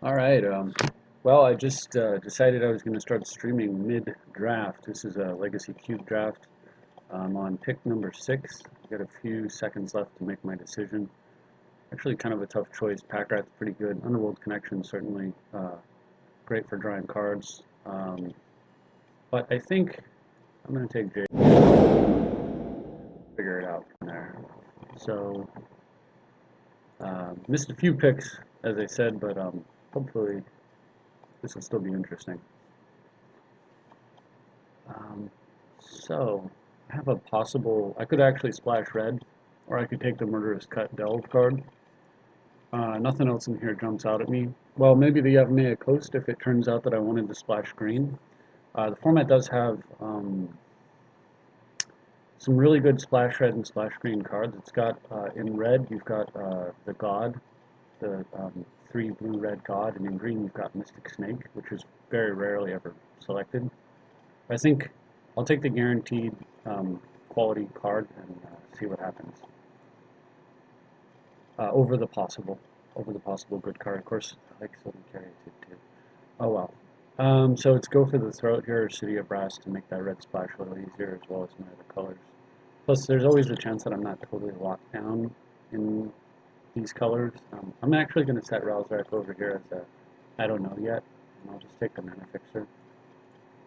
All right. Well, I just decided I was going to start streaming mid-draft. This is a Legacy Cube draft. I'm on pick number 6. I've got a few seconds left to make my decision. Actually, kind of a tough choice. Pack Rat's pretty good. Underworld Connection certainly great for drawing cards. But I think I'm going to take Jake. Figure it out from there. So missed a few picks, as I said, but hopefully this will still be interesting. Um, so, I have a possible, I could actually splash red, or I could take the Murderous Cut Delve card. Nothing else in here jumps out at me. Well, maybe the Yavimaya Coast if it turns out that I wanted to splash green. The format does have some really good splash red and splash green cards. It's got, in red, you've got the God, the 3 blue-red God, and in green you've got Mystic Snake, which is very rarely ever selected. I think I'll take the guaranteed quality card and see what happens. Over the possible good card. Of course, I like Sylvan Carry too. Oh well. So it's go for the throat here, City of Brass, to make that red splash a little easier, as well as my other colors. Plus, there's always a chance that I'm not totally locked down in these colors. I'm actually going to set Ralzark over here as a I don't know yet, and I'll just take the mana fixer.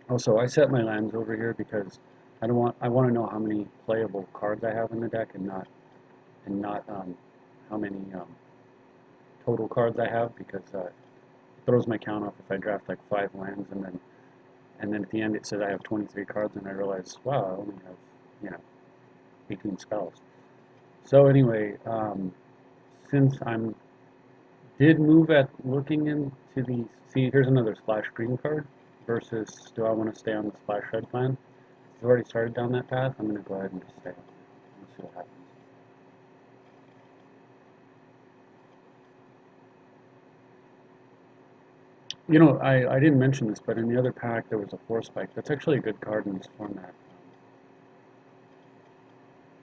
Also, I set my lands over here because I want to know how many playable cards I have in the deck, and not how many total cards I have, because it throws my count off if I draft like 5 lands and then at the end it says I have 23 cards, and I realize, wow, I only have 18 spells. So anyway, since I'm did move at looking into the, see, here's another splash green card versus do I want to stay on the splash red plan. I've already started down that path. I'm going to go ahead and just stay on it and see what happens. You know, I didn't mention this, but in the other pack there was a Force Spike. That's actually a good card in this format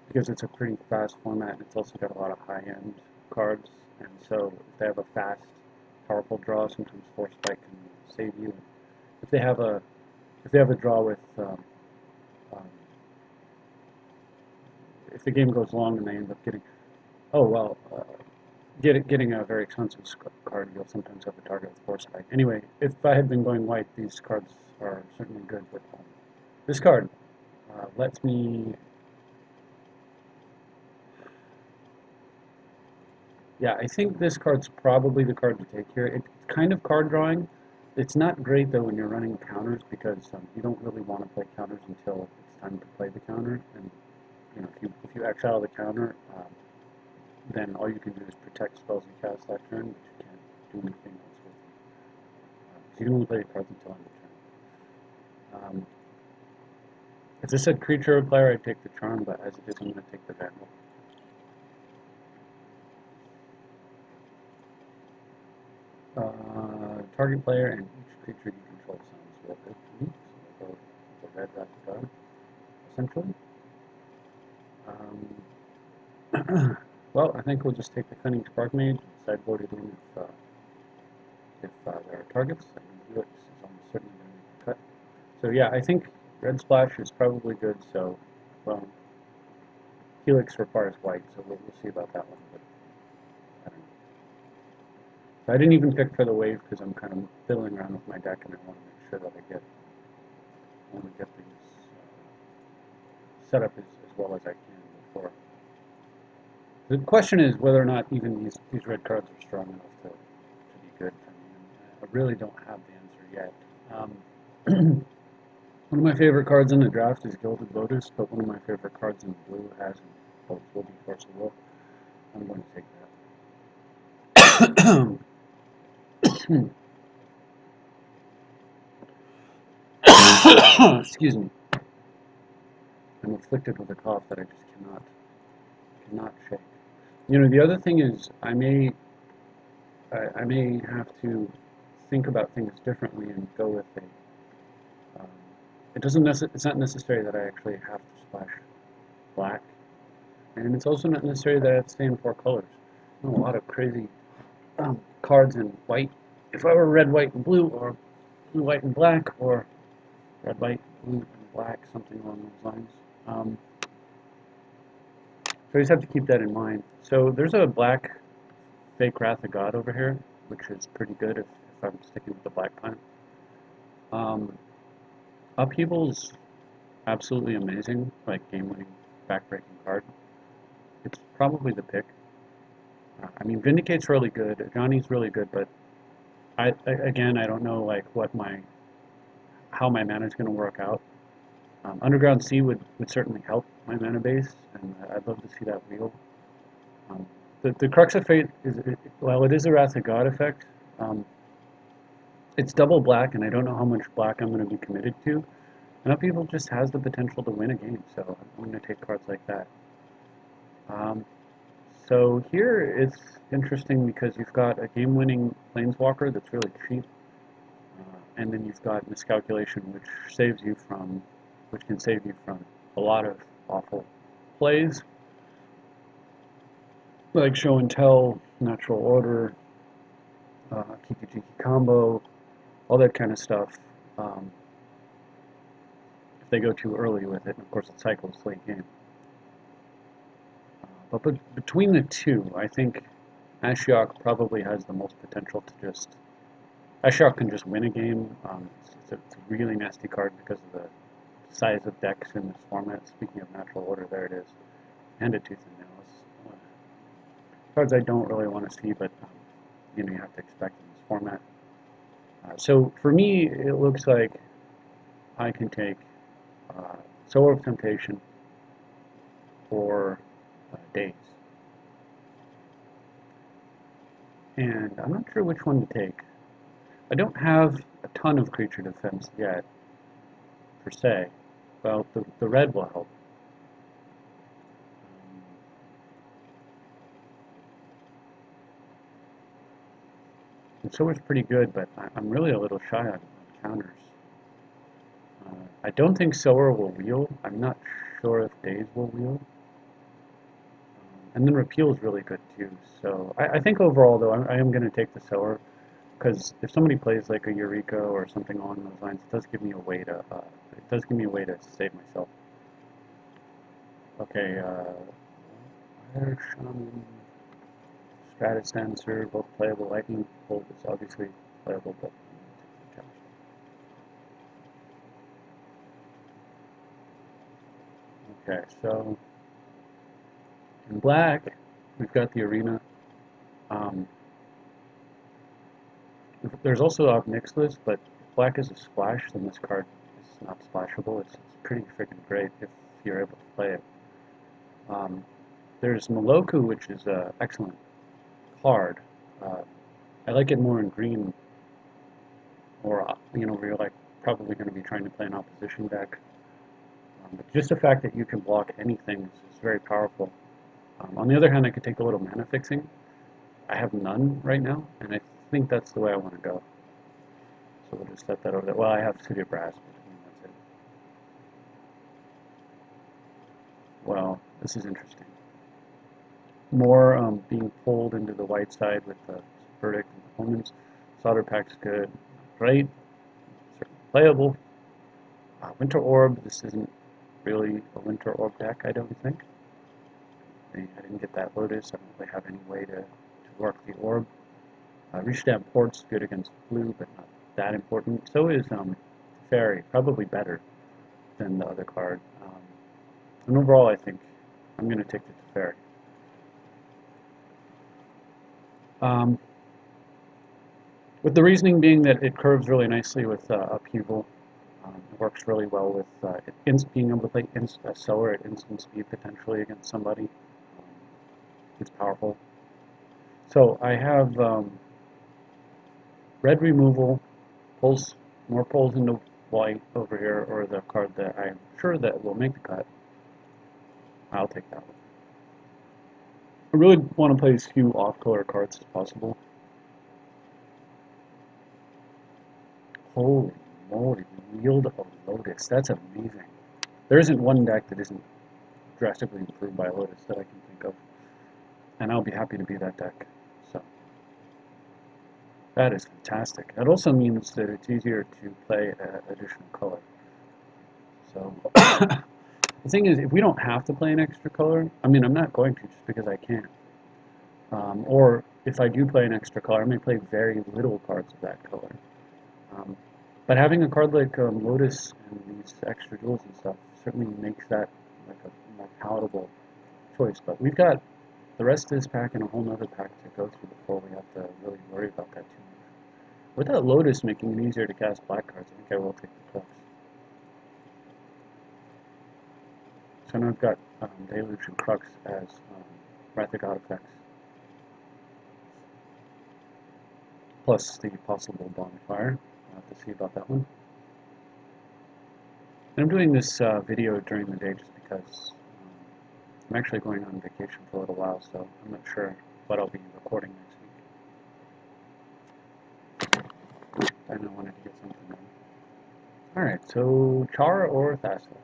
because it's a pretty fast format, and it's also got a lot of high-end cards. And so if they have a fast, powerful draw, sometimes Force Spike can save you. If they have a draw with um, if the game goes long and they end up getting, oh well, getting a very expensive card, you'll sometimes have a target with Force Spike. Anyway, if I had been going white, these cards are certainly good. But this card lets me, yeah, I think this card's probably the card to take here. It's kind of card drawing. It's not great though when you're running counters, because you don't really want to play counters until it's time to play the counter. And if you exile the counter, then all you can do is protect spells you cast that turn, but you can't do anything else with them. You can only play the cards until end of turn. If this said creature or player, I'd take the charm, but as it is, I'm going to take the vandal. Target player and each creature you control sounds real good to me, so I'll go with the red rapid guard, essentially. Well, I think we'll just take the Cunning Spark Mage, sideboard it in if there are targets. I can do it. This is almost certainly going to make the cut. So yeah, I think red splash is probably good. So, well, Helix requires white, so we'll see about that one. But I don't know. So I didn't even pick for the wave because I'm kind of fiddling around with my deck, and I want to make sure that I want to get things set up as well as I can before. The question is whether or not even these red cards are strong enough to be good for me. And I really don't have the answer yet. One of my favorite cards in the draft is Gilded Lotus, but one of my favorite cards in blue has both will be Force of Will. I'm going to take that. Excuse me. I'm afflicted with a cough that I just cannot shake. You know, the other thing is I may have to think about things differently and go with a. It's not necessary that I actually have to splash black, and it's also not necessary that I have to stay in 4 colors. A lot of crazy cards in white if I were red, white, and blue, or blue, white, and black, or red, white, blue, and black, something along those lines. So you just have to keep that in mind. So there's a black fake Wrath of God over here, which is pretty good if I'm sticking with the black pine. Upheaval's absolutely amazing, like game-winning, back-breaking card. It's probably the pick. I mean, Vindicate's really good, Johnny's really good, but again, I don't know like how my mana is going to work out. Underground Sea would certainly help my mana base, and I'd love to see that wheel. The Crux of Fate is, while it is a Wrath of God effect, it's double black, and I don't know how much black I'm going to be committed to. And Upheaval just has the potential to win a game, so I'm going to take cards like that. So here it's interesting because you've got a game-winning Planeswalker that's really cheap, and then you've got Miscalculation, which can save you from a lot of awful plays, like Show and Tell, Natural Order, Kiki Jiki Combo, all that kind of stuff. If they go too early with it, and of course it cycles late game. But between the two, I think Ashiok probably has the most potential to just... Ashiok can just win a game. It's a really nasty card because of the size of decks in this format. Speaking of Natural Order, there it is. And a Tooth and Nails. Cards I don't really want to see, but you have to expect in this format. So for me, it looks like I can take Soul of Temptation or Days. And I'm not sure which one to take. I don't have a ton of creature defense yet, per se. Well, the red will help. And Soar's pretty good, but I'm really a little shy on counters. I don't think Soar will wheel. I'm not sure if Days will wheel. And then Repeal is really good too. So I think overall, though, I am going to take the Soar, because if somebody plays like a Eureka or something along those lines, it does give me a way to save myself. Okay, Fire Shaman, Stratus Dancer, both playable. Lightning Bolt is obviously playable, but okay, so in black, we've got the Arena. There's also a mixed list, but if black is a splash, then this card is not splashable. It's pretty freaking great if you're able to play it. There's Moloku, which is an excellent card. I like it more in green, or where you're like probably going to be trying to play an opposition deck. But just the fact that you can block anything is very powerful. On the other hand, I could take a little mana fixing. I have none right now, and I think that's the way I want to go. So we'll just set that over there. Well, I have City of Brass, but that's it. Well, this is interesting. More being pulled into the white side with the Verdict and Omens. Solder Pack's good. Great. Certainly playable. Winter Orb, this isn't really a Winter Orb deck, I don't think. I didn't get that loaded, so I don't really have any way to work the Orb. Reach Down Port's good against blue, but not that important. So is Fairy, probably better than the other card. And overall, I think I'm going to take the Fairy. With the reasoning being that it curves really nicely with Upheaval. It works really well with being able to play Solar at instant speed potentially against somebody. It's powerful. So I have red removal, more pulls into white over here, or the card that I'm sure that will make the cut. I'll take that one. I really want to play as few off-color cards as possible. Holy moly, Wield of Lotus. That's amazing. There isn't one deck that isn't drastically improved by Lotus that I can think of. And I'll be happy to be that deck. So That is fantastic. That also means that it's easier to play additional color. So the thing is, if we don't have to play an extra color, I mean, I'm not going to just because I can. Or if I do play an extra color, I may play very little cards of that color. Um, but having a card like Lotus and these extra jewels and stuff certainly makes that like a more palatable choice. But we've got the rest of this pack and a whole other pack to go through before we have to really worry about that too much. With that Lotus making it easier to cast black cards, I think I will take the Crux. So now I've got Deluge and Crux as Wrath of God effects, plus the possible Bonfire. I'll have to see about that one. And I'm doing this video during the day just because I'm actually going on vacation for a little while, so I'm not sure what I'll be recording next week. And I wanted to get something done. Alright, so Char or Thassa?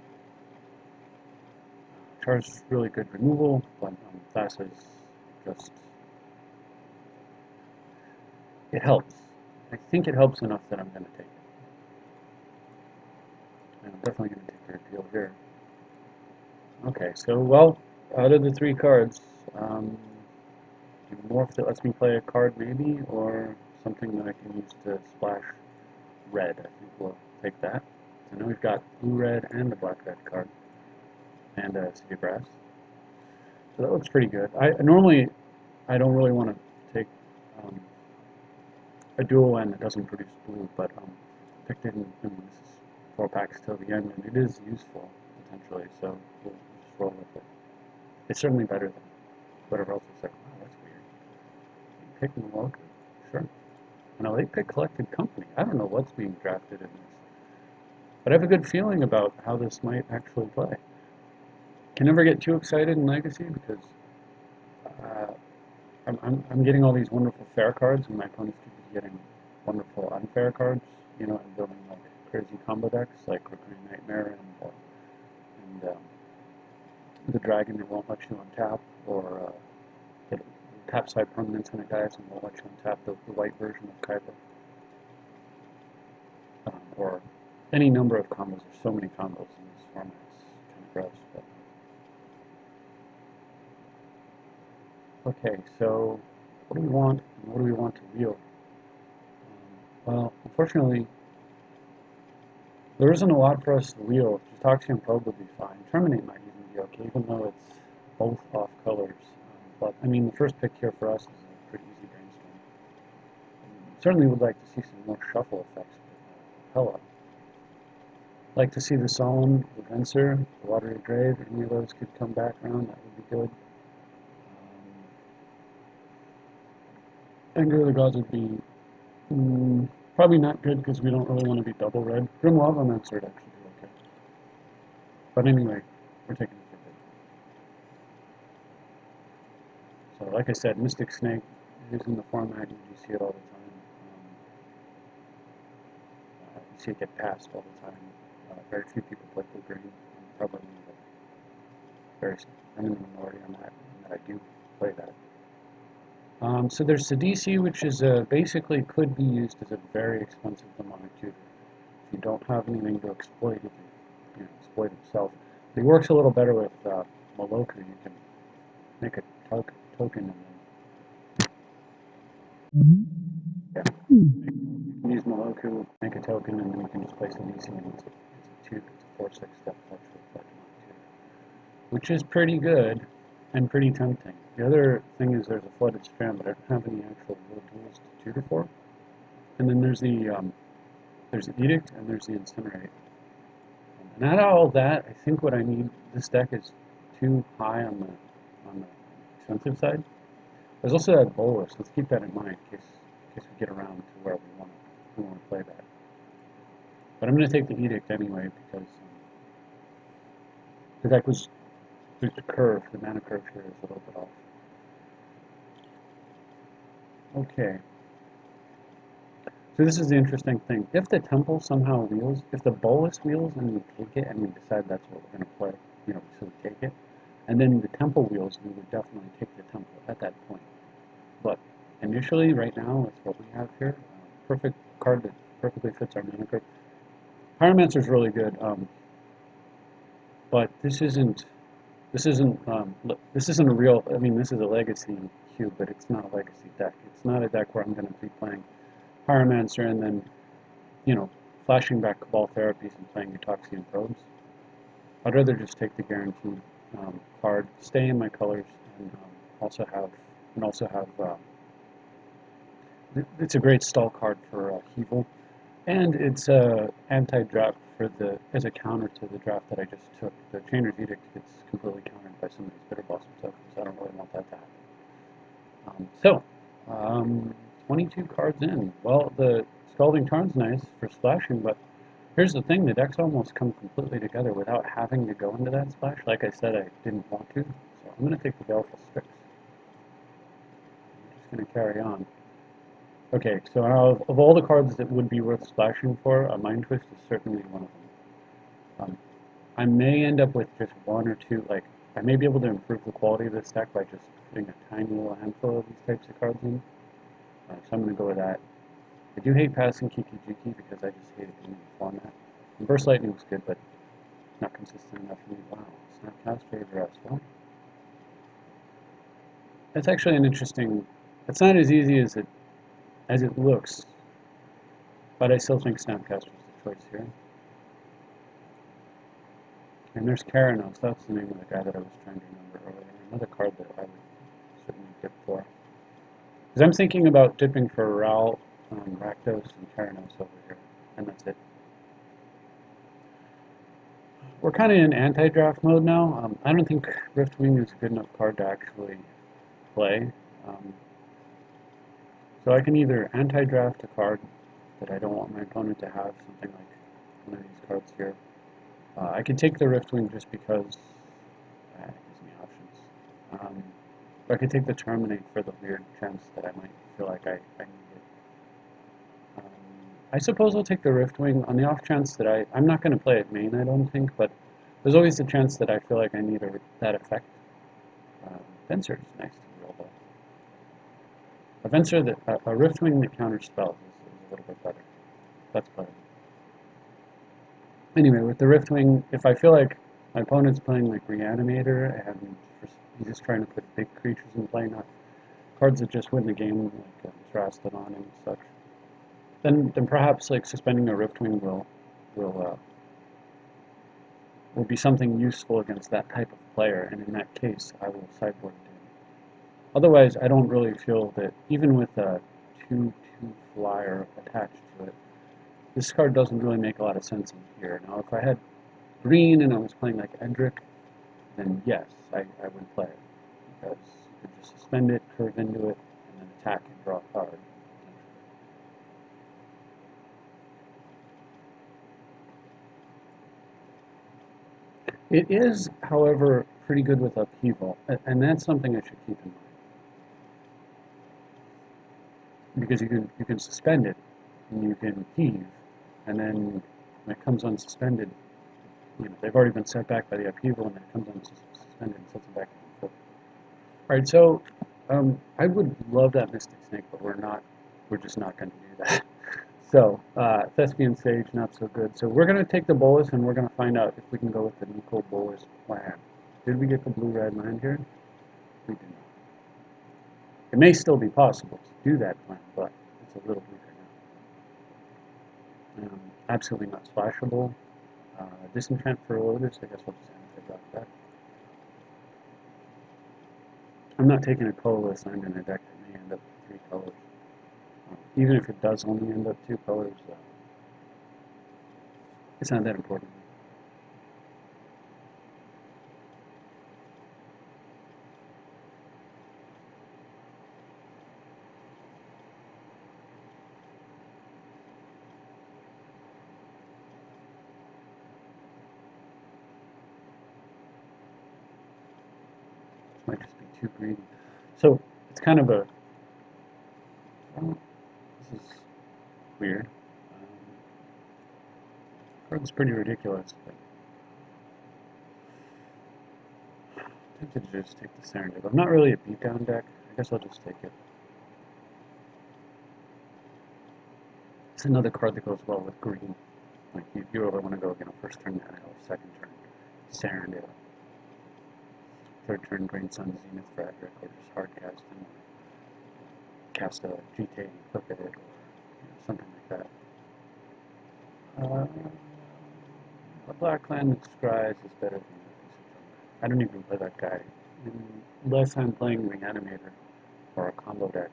Char's really good removal, but Thassa's just... it helps. I think it helps enough that I'm going to take it. And I'm definitely going to take the repeal here. Okay, so, well, out of the three cards, morph that lets me play a card maybe, or something that I can use to splash red. I think we'll take that. So now we've got blue-red and a black-red card, and a City of Brass. So that looks pretty good. Normally, I don't really want to take a dual land that doesn't produce blue, but picked it in, this is 4 packs till the end, and it is useful, potentially, so we'll just roll with it. It's certainly better than whatever else is like. Wow, that's weird. Pick Maloka, sure. And a late pick Collected Company. I don't know what's being drafted in this. But I have a good feeling about how this might actually play. Can never get too excited in Legacy because I'm getting all these wonderful fair cards, and my opponents could be getting wonderful unfair cards, you know, and building like crazy combo decks like Recurring Nightmare and the Dragon that won't let you untap, or get tap side permanents when it dies and won't let you untap the white version of Kaiba. Or any number of combos. There's so many combos in this format. It's kind of gross. But okay, so what do we want, and what do we want to wheel? Well, unfortunately, there isn't a lot for us to wheel. Just and Probe would be fine. Terminate might even be okay, even though it's both off colors. But, I mean, the first pick here for us is a pretty easy brainstorm. Certainly would like to see some more shuffle effects with Pella. Like to see the Solemn, the Venser, the Watery Grave. Any of those could come back around, that would be good. Anger of the Gods would be probably not good because we don't really want to be double red. Grim Lava Mancer would actually be okay. But anyway, we're taking it for good. So like I said, Mystic Snake is in the format. You see it all the time. You see it get passed all the time. Very few people play blue green. Probably I'm in the minority on that, and I do play that. So there's the DC, which is basically could be used as a very expensive demonic tutor. If you don't have anything to exploit, it can exploit itself. It works a little better with Maloka. You can make a token and then you can use Maloku, make a token, and then you can just place a DC, and it's a 4/6 step touch with that demonic tutor, which is pretty good and pretty tempting. The other thing is there's a Flooded Strand, but I don't have any actual real tools to tutor for. And then there's the Edict and there's the Incinerate. And out of all that, I think what I need, this deck is too high on the expensive side. There's also that Bolus. Let's keep that in mind in case we get around to where we want to play that. But I'm going to take the Edict anyway because the deck was, there's the curve, the mana curve here is a little bit off. Okay. So this is the interesting thing. If the Temple somehow wheels, if the Bolus wheels and we take it and we decide that's what we're going to play, so we take it, and then the Temple wheels, we would definitely take the Temple at that point. But initially, right now, with what we have here. Perfect card that perfectly fits our mana group. Pyromancer is really good, but this isn't a real. I mean, this is a legacy cube, but it's not a legacy deck. It's not a deck where I'm going to be playing Pyromancer and then, you know, flashing back Cabal Therapies and playing Eutoxian Probes. I'd rather just take the guaranteed card, stay in my colors, and also have it's a great stall card for Hevel, and it's a anti-draft for the as a counter to the draft that I just took. The Chainer's Edict gets completely countered by some of these Bitter Blossom tokens. I don't really want that to happen. 22 cards in. Well, the Scalding Tarn's nice for splashing, but here's the thing: the decks almost come completely together without having to go into that splash. Like I said, I didn't want to, so I'm going to take the Baleful Strix. I'm just going to carry on. Okay, so of all the cards that would be worth splashing for, a Mind Twist is certainly one of them. I may end up with just one or two, like, I may be able to improve the quality of this deck by just putting a tiny little handful of these types of cards in. So I'm going to go with that. I do hate passing Kiki Jiki because I just hate it being in the format. And Burst Lightning was good, but not consistent enough for me. Wow, Snapcaster Address. Well, that's actually an interesting, it's not as easy as it looks, but I still think Snapcaster is the choice here. And there's Karanos, that's the name of the guy that I was trying to remember earlier. Another card that I would certainly dip for. Because I'm thinking about dipping for Ral, Rakdos, and Karanos over here, and that's it. We're kind of in anti-draft mode now. I don't think Riftwing is a good enough card to actually play. So I can either anti-draft a card that I don't want my opponent to have, something like one of these cards here. I could take the Riftwing just because it gives me options. Or I could take the Terminate for the weird chance that I might feel like I need it. I suppose I'll take the Riftwing on the off chance that I'm not going to play it main, I don't think, but there's always a chance that I feel like I need that effect. Fencer is nice to roll though. A Riftwing that counters spells is a little bit better. That's better. Anyway, with the Riftwing, if I feel like my opponent's playing like Reanimator and he's just trying to put big creatures in play, not cards that just win the game, like Terastodon and such, then perhaps like suspending a Riftwing will be something useful against that type of player, and in that case, I will sideboard it in. Otherwise, I don't really feel that, even with a 2/2 flyer attached to it, this card doesn't really make a lot of sense in here. Now, if I had green and I was playing like Edric, then yes, I would play it, because you could just suspend it, curve into it, and then attack and draw a card. It is, however, pretty good with upheaval, and that's something I should keep in mind. Because you can suspend it, and you can heave, and then when it comes unsuspended, they've already been set back by the upheaval, and then it comes unsuspended and sets it back on the foot. Alright, so I would love that Mystic Snake, but we're just not going to do that. So, Thespian Sage, not so good. So we're going to take the Bolus, and we're going to find out if we can go with the Nico Bolus plan. Did we get the blue-red land here? We did not. It may still be possible to do that plan, but it's a little weaker now. Absolutely not splashable. Disenchant for Lotus, I guess we'll just anti-drop that. I'm not taking a colorless land in a deck that may end up with 3 colors. Even if it does only end up 2 colors, it's not that important. This might just be too greedy. So it's kind of this is weird. Card's pretty ridiculous, but I'm tempted to just take the Serendip. I'm not really a beatdown deck. I guess I'll just take it. It's another card that goes well with green. Like you really want to go, first turn Nano, second turn Serendale, third turn Green Sun, Zenith Frederick, or just hard cast and cast a GT, flip it, or something like that. A black land that scries is better than a piece of junk. I don't even play that guy. Unless I'm playing Reanimator or a combo deck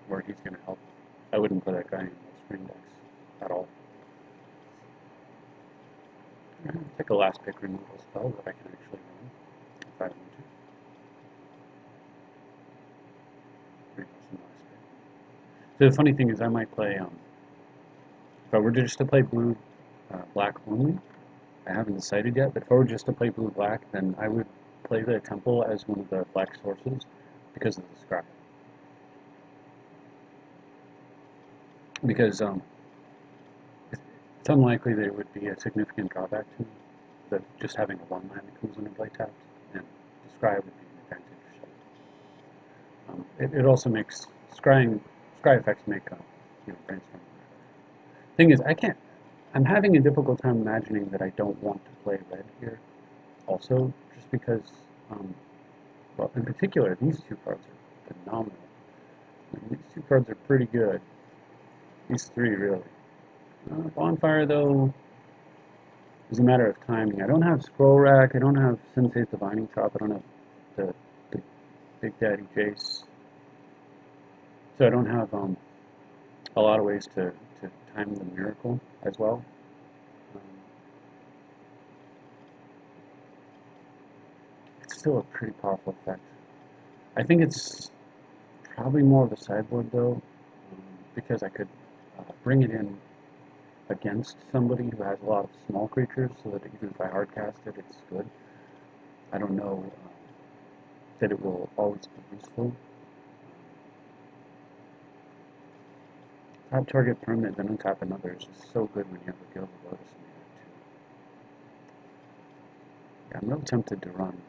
where he's going to help. I wouldn't play that guy in most green decks at all. Take a last pick removal spell that I can actually run if I want to. So the funny thing is I might play, if I were just to play blue, black only, I haven't decided yet, but if I were just to play blue-black, then I would play the Temple as one of the black sources because of the scry. Because it's unlikely there would be a significant drawback to that just having a 1 mana that comes into play tapped, and the scry would be an advantage. So, it also makes scry effects make brainstorming. Thing is, I'm having a difficult time imagining that I don't want to play red here. Also, just because, well, in particular, these two cards are phenomenal. I mean, these two cards are pretty good. These three, really. Bonfire, though, is a matter of timing. I don't have Scroll Rack, I don't have Sensei's Divining Chop, I don't have the Big Daddy Jace. So I don't have a lot of ways to time the Miracle as well. It's still a pretty powerful effect. I think it's probably more of a sideboard, though, because I could bring it in against somebody who has a lot of small creatures, so that even if I hardcast it, it's good. I don't know that it will always be useful. Tap target permanent, then untap another is just so good when you have a Guild of Lotus in your deck, too. Yeah, I'm real tempted to run.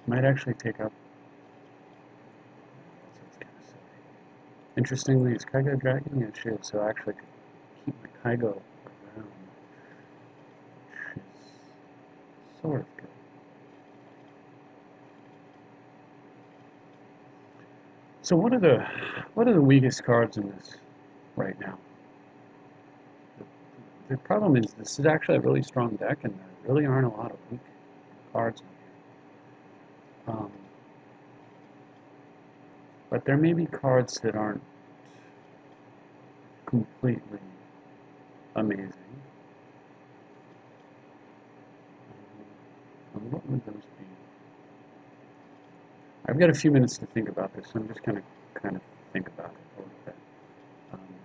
Might actually take up. That's kind of silly. Interestingly, is Kaigo dragging? Yeah, it is, so I actually could keep my Kaigo around, which is sort of good. So what are the weakest cards in this right now? The problem is this is actually a really strong deck, and there really aren't a lot of weak cards in here. But there may be cards that aren't completely amazing. What would those be? I've got a few minutes to think about this, so I'm just going to kind of think about it a little bit.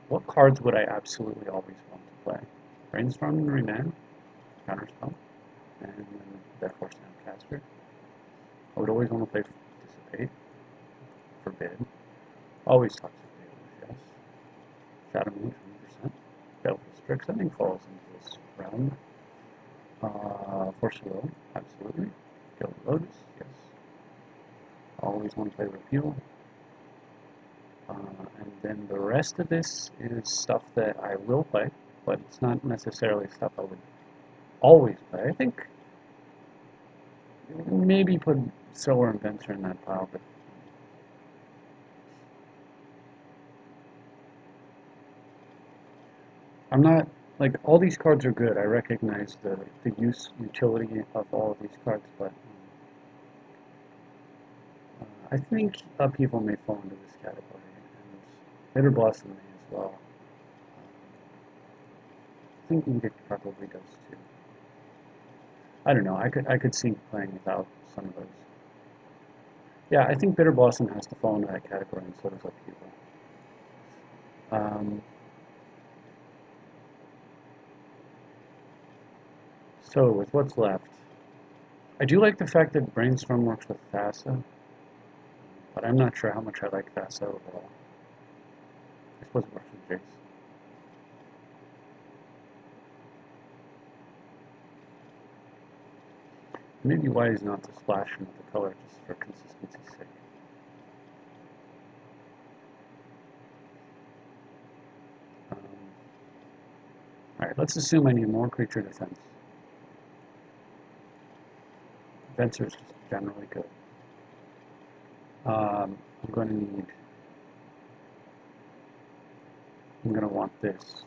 What cards would I absolutely always want to play? Brainstorm and Remand, Counterspell, and then therefore Snapcaster. I would always want to play Dissipate, Forbid, always Toxic Deluge, yes. Shadow Moon, 20%. Baleful Strix, I think falls into this realm. Force of Will, absolutely. Guild of Lotus, yes. Always want to play Repeal. And then the rest of this is stuff that I will play, but it's not necessarily stuff I would always play. I think maybe put Solar and Venture in that pile, but I'm not, like, all these cards are good. I recognize the utility of all of these cards, but I think Upheaval may fall into this category, and Bitter Blossom may as well. I think Edict probably does too. I don't know. I could see playing without some of those. Yeah, I think Bitter Blossom has to fall into that category, and so does Upheaval. So with what's left, I do like the fact that Brainstorm works with Thassa, but I'm not sure how much I like Thassa overall. I suppose it works with Jace. Maybe wise not to splash him with the color just for consistency's sake. Alright, let's assume I need more creature defense. Defense is just generally good. I'm going to need... I'm going to want this,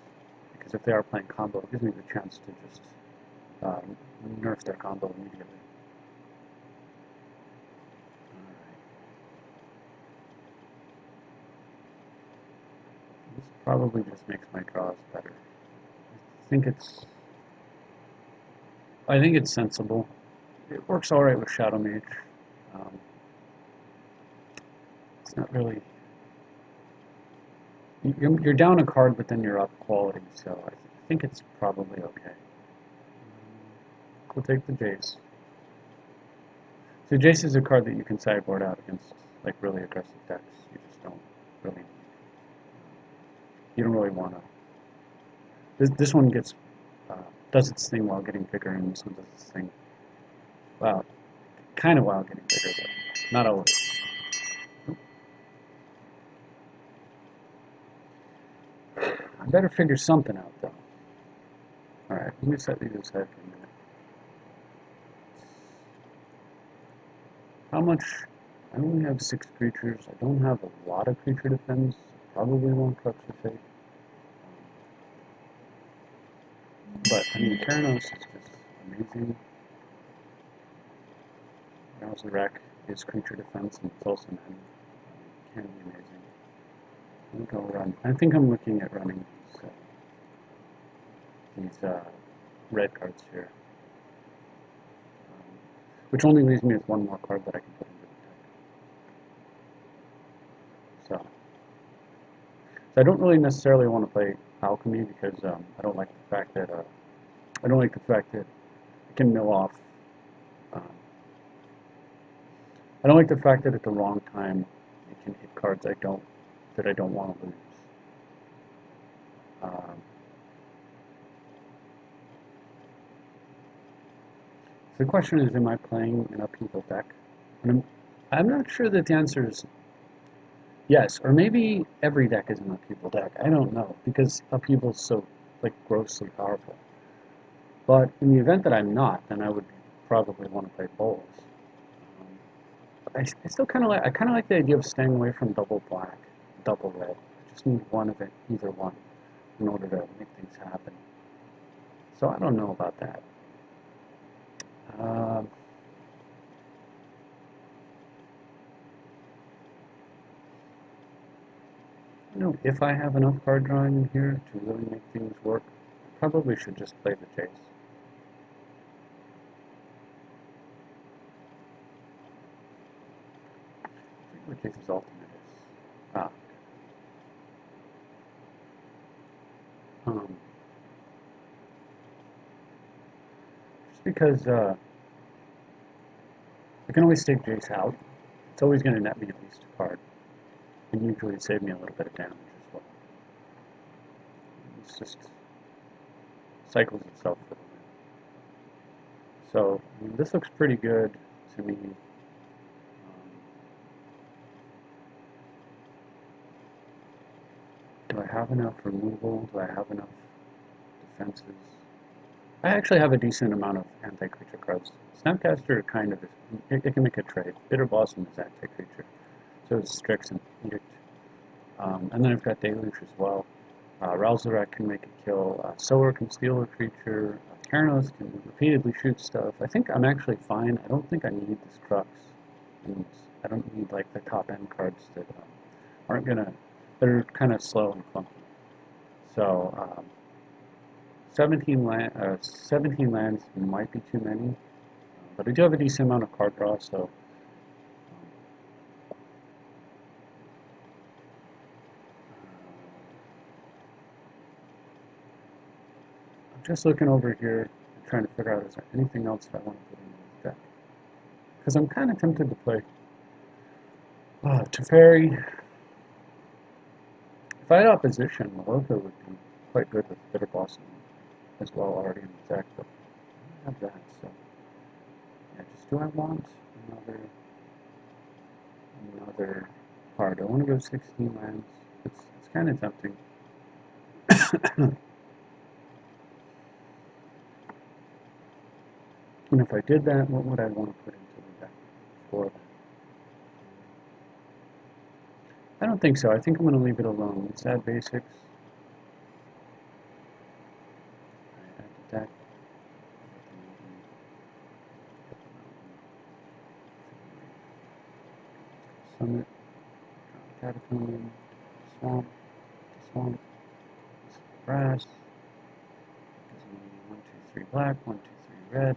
because if they are playing combo, it gives me the chance to just nerf their combo immediately. This probably just makes my draws better. I think it's sensible. It works alright with Shadow Mage. It's not really... You're down a card, but then you're up quality, so I think it's probably okay. We'll take the Jace. So Jace is a card that you can sideboard out against like really aggressive decks. You just don't really... You don't really want to... This one gets... does its thing while getting bigger, and this one does its thing... Wow. Kind of while getting bigger, but not always. I better figure something out, though. Alright, let me set these aside for a minute. How much? I only have 6 creatures. I don't have a lot of creature defense. Probably won't Crux of Fate. But, I mean, Keranos is just amazing. Nowzerac is creature defense, and it's also mana. Can be amazing. Let me go run. I think I'm looking at running these red cards here. Which only leaves me with one more card that I can put into the deck. So I don't really necessarily want to play Alchemy because I don't like the fact that it can mill off. I don't like the fact that at the wrong time it can hit cards I don't want to lose. So the question is, am I playing an upheaval deck? And I'm not sure that the answer is yes, or maybe every deck is an upheaval deck. I don't know, because upheaval's so like grossly powerful. But in the event that I'm not, then I would probably want to play bowls. I still kind of like the idea of staying away from double black, double red. I just need one of it, either one, in order to make things happen. So I don't know about that. I don't know if I have enough card drawing in here to really make things work. I probably should just play the Chase. I think the Chase's ultimate is... just because I can always take Jace out. It's always going to net me at least a card. And usually save me a little bit of damage as well. It's just cycles itself for the win. So, I mean, this looks pretty good to me. Do I have enough removal? Do I have enough defenses? I actually have a decent amount of anti-creature cards. Snapcaster kind of is, it can make a trade. Bitter Blossom is anti-creature. So is Strix and Edict. And then I've got Deluge as well. Ralzarak can make a kill. Sower can steal a creature. Keranos can repeatedly shoot stuff. I think I'm actually fine. I don't think I need this Crux. And I don't need like the top end cards that that are kind of slow and clunky. So 17 lands might be too many, but I do have a decent amount of card draw, so I'm just looking over here and trying to figure out is there anything else that I want to put in this deck. Because I'm kind of tempted to play Teferi. If I had opposition, Malotha would be quite good with Bitter Blossom as well already in the deck, but I don't have that, so yeah, just do I want another card? I want to go 16 lands. It's kind of tempting. And if I did that, what would I want to put into the deck for that? I don't think so. I think I'm going to leave it alone. Let's add basics. Add the deck. Summit. Catacomb. Swamp. Swamp. Grass. Gives me 1, 2, 3 black, 1, 2, 3 red.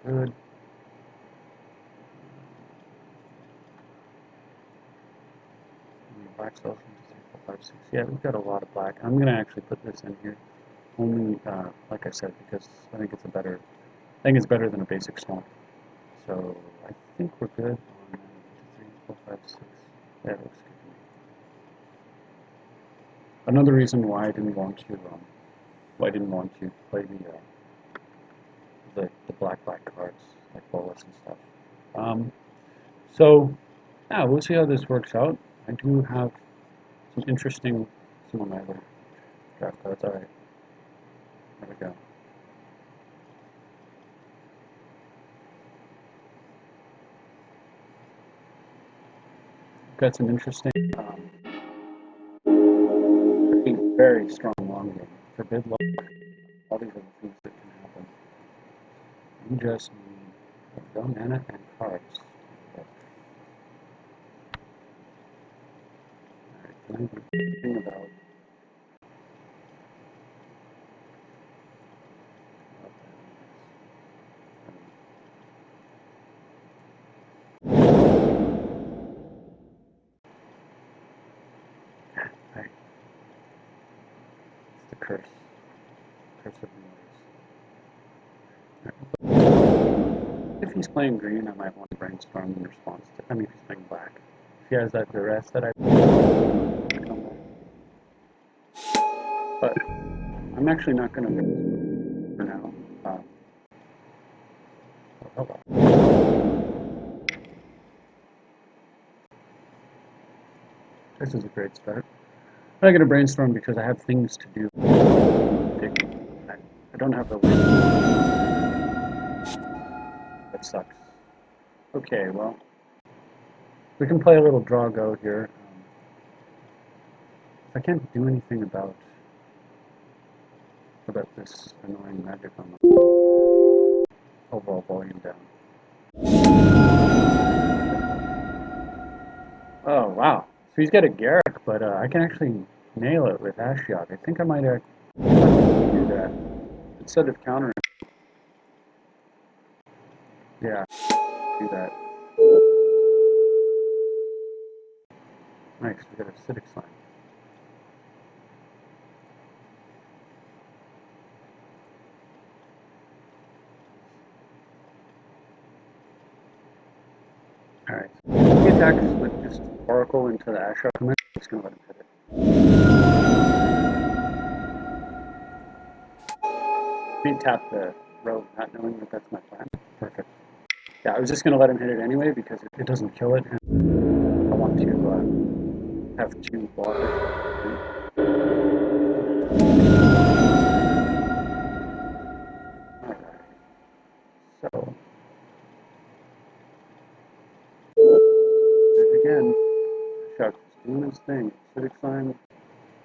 Good. Black cells, 1, 2, 3, 4, 5, 6. Yeah, we've got a lot of black. I'm going to actually put this in here. Only, like I said, because I think it's better than a basic swamp. So I think we're good on 1, 2, 3, 4, 5, 6. Yeah, that looks good to me. Another reason why I didn't want to play the black cards like Bolas and stuff. So yeah, we'll see how this works out. I do have some of my other draft cards. All right, there we go. Got some interesting, very strong long game. Forbid luck. All these other things that can happen. You just need no mana and cards. Alright, can I do anything about Right. It's the curse. Curse of noise. If he's playing green, I might want to brainstorm in response to. I mean, if he's playing black. If he has that duress that I come back. But I'm actually not going to for now. This is a great start. I'm not going to brainstorm because I have things to do. I don't have the wind. That sucks. Okay, well, we can play a little draw go here. If I can't do anything about this annoying magic on the overall volume down. Oh wow! So he's got a Garrick, but I can actually nail it with Ashiok. I think I might do that instead of countering. Yeah, do that. Nice. We got a acidic slime. Alright. He attacks with just Oracle into the Ashiok. I'm just going to let him hit it. He tapped the rogue, not knowing that that's my plan. Perfect. Yeah, I was just going to let him hit it anyway because it doesn't kill it. And I want to have 2 blockers. Alright. So. Again, Ashiok is doing his thing. Acidic slime.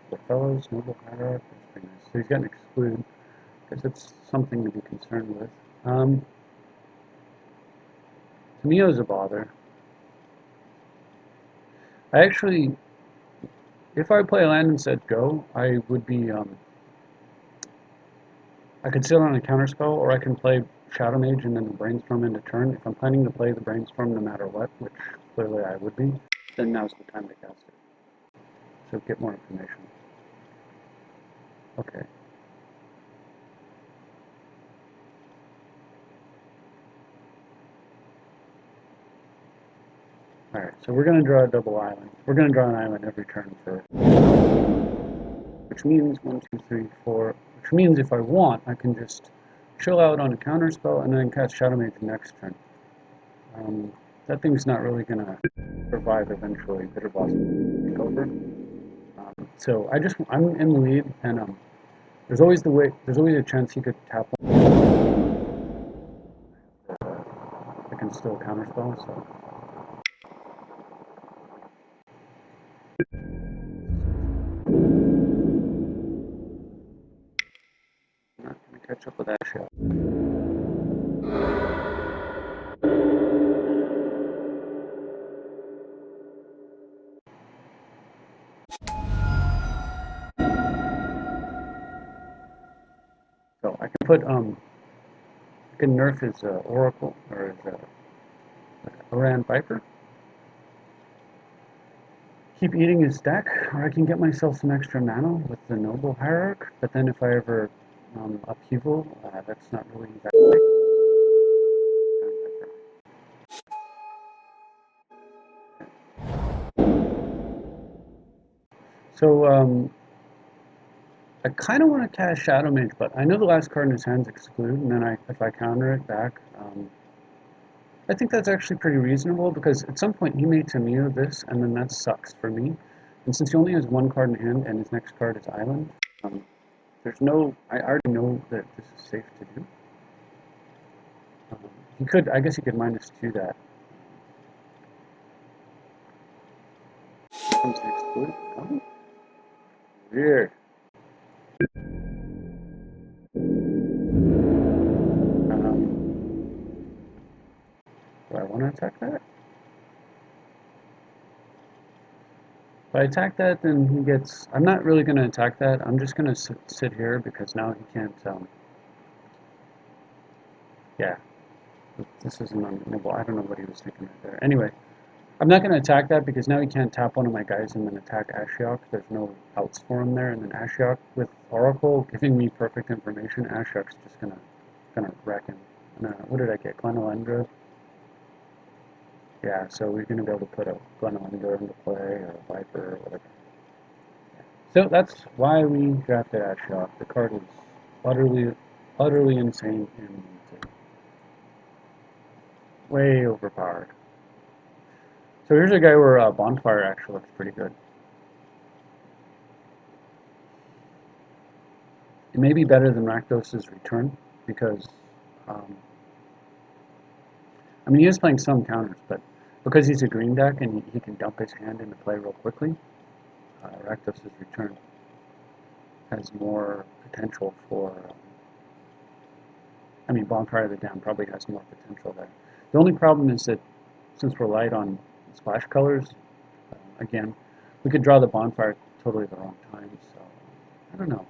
The fellows, noble hierarch. So he's getting excluded. I guess it's something to be concerned with. Tameo's a bother. I actually, if I play land and said go, I would be, I could sit on a counterspell, or I can play Shadow Mage and then Brainstorm into turn. If I'm planning to play the Brainstorm no matter what, which clearly I would be, then now's the time to cast it. So get more information. Okay. Alright, so we're going to draw a double island. We're going to draw an island every turn for, which means 1, 2, 3, 4, which means if I want, I can just chill out on a counterspell and then cast Shadow Mage next turn. That thing's not really going to survive eventually. Bitter Boss will take over. So I'm in the lead, and there's always a chance he could tap one. it's still a counterspell, so. I'm not gonna catch up with that shot. So I can put I can nerf his Oracle or his Oran Viper. Keep eating his deck, or I can get myself some extra mana with the Noble Hierarch, but then if I ever upheaval, that's not really that great. So I kind of want to cast Shadow Mage, but I know the last card in his hand's Exclude, and then if I counter it back, I think that's actually pretty reasonable, because at some point he makes a Mew of this, and then that sucks for me. And since he only has one card in hand, and his next card is Island, there's no, I already know that this is safe to do. He could, I guess he could -2 that. Here comes the Exclude. Oh, weird. Do I want to attack that? If I attack that, then he gets... I'm not really going to attack that. I'm just going to sit here, because now he can't... yeah. This isn't unwinnable. I don't know what he was thinking right there. Anyway, I'm not going to attack that, because now he can't tap one of my guys and then attack Ashiok. There's no outs for him there. And then Ashiok with Oracle giving me perfect information. Ashiok's just going to wreck him. What did I get? Glenelendra? Yeah, so we're going to be able to put a Glenelendra into play, or a Viper, or whatever. So that's why we drafted Ashiok. The card is utterly insane and way overpowered. So here's a guy where Bonfire actually looks pretty good. It may be better than Rakdos's Return, because, I mean, he is playing some counters, but because he's a green deck and he can dump his hand into play real quickly, Rakdos's Return has more potential for, I mean, Bonfire of the Dam probably has more potential there. The only problem is that since we're light on splash colors, again, we could draw the Bonfire totally the wrong time, so I don't know.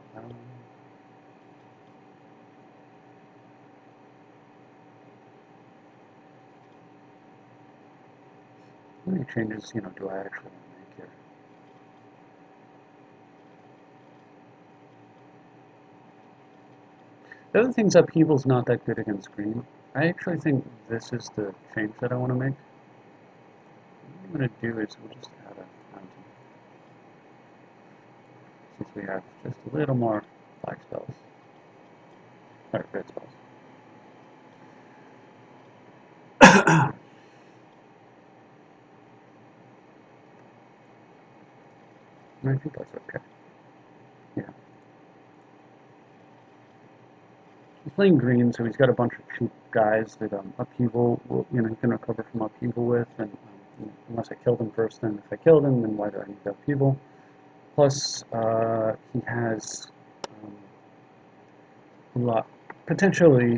How many changes, do I actually want to make here? The other thing's upheaval's not that good against green. I actually think this is the change that I want to make. What I'm going to do is we'll just add a fountain, since we have just a little more black spells, or red spells. I think that's okay. Yeah. He's playing green, so he's got a bunch of cheap guys that upheaval, he can recover from upheaval with, and unless I killed him first, then if I killed him, then why do I need the upheaval? Plus, he has potentially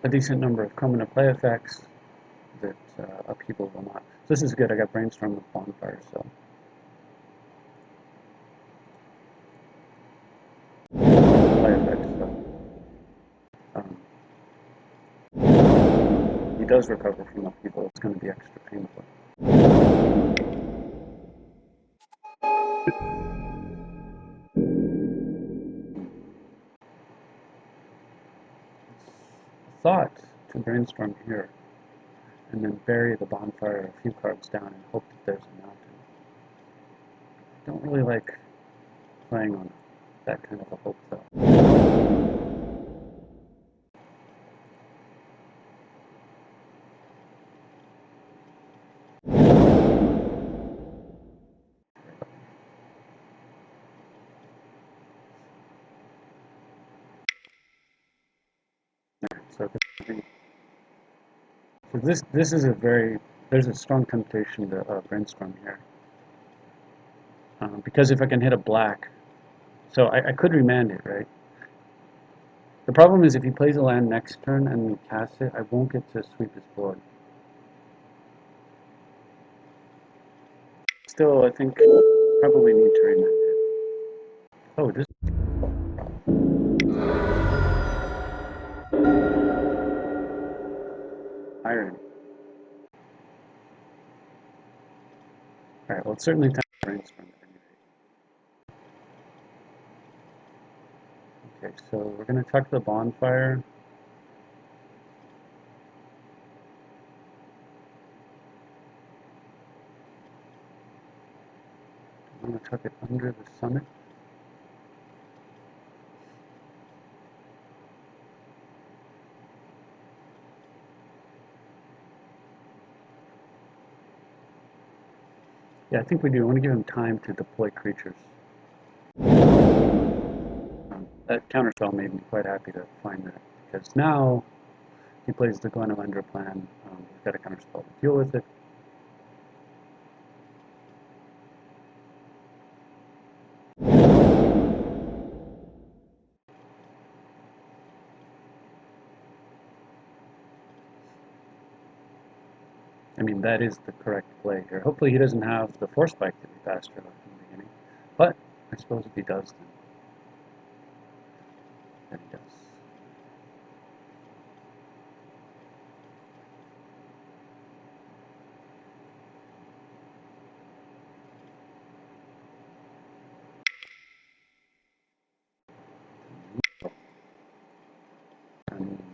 a decent number of come into play effects that upheaval will not. So this is good. I got Brainstorm with Bonfire, so. Play effects, so. He does recover from upheaval. It's going to be extra painful. Thought to Brainstorm here, and then bury the Bonfire a few cards down and hope that there's a mountain. I don't really like playing on that kind of a hope, though. So So this is there's a strong temptation to brainstorm here. Because if I can hit a black, so I could remand it, right? The problem is if he plays a land next turn and we cast it, I won't get to sweep his board. Still, I think probably need to remand it. Oh, this iron. Alright, well, it's certainly time to brainstorm at any rate. Okay, so we're going to tuck the bonfire. I'm going to tuck it under the summit. Yeah, I think we do. I want to give him time to deploy creatures. That counterspell made me quite happy to find that, because now he plays the Glen of Ender plan. He's got a counterspell to deal with it. I mean, that is the correct play here. Hopefully he doesn't have the force spike that we passed from the beginning. But I suppose if he does, then he does.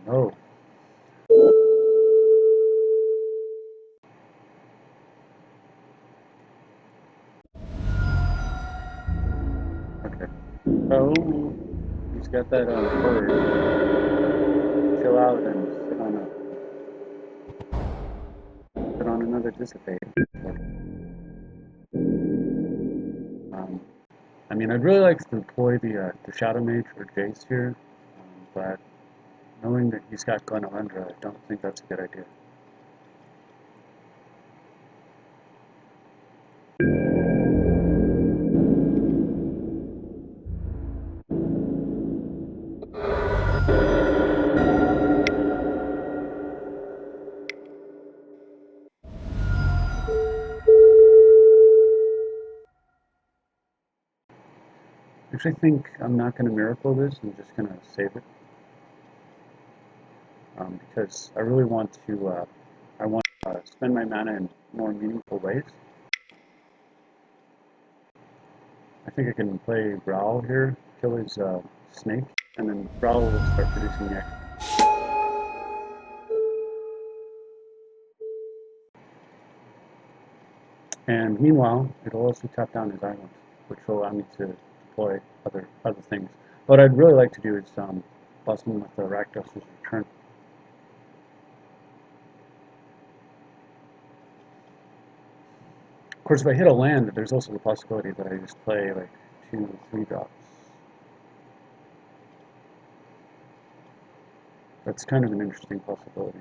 No. Okay. Oh, he's got that bird. Chill out and sit on another dissipate. I mean, I'd really like to deploy the Shadow Mage or Jace here, but knowing that he's got Glen Elendra, I don't think that's a good idea. I actually think I'm not going to miracle this. I'm just going to save it. Because I really want to spend my mana in more meaningful ways. I think I can play Growl here, kill his snake, and then Growl will start producing the X-Men. And meanwhile, it'll also tap down his island, which will allow me to deploy other things. What I'd really like to do is bust him with the Rakdos's Return. Of course, if I hit a land, there's also the possibility that I just play like 2, 3 drops. That's kind of an interesting possibility.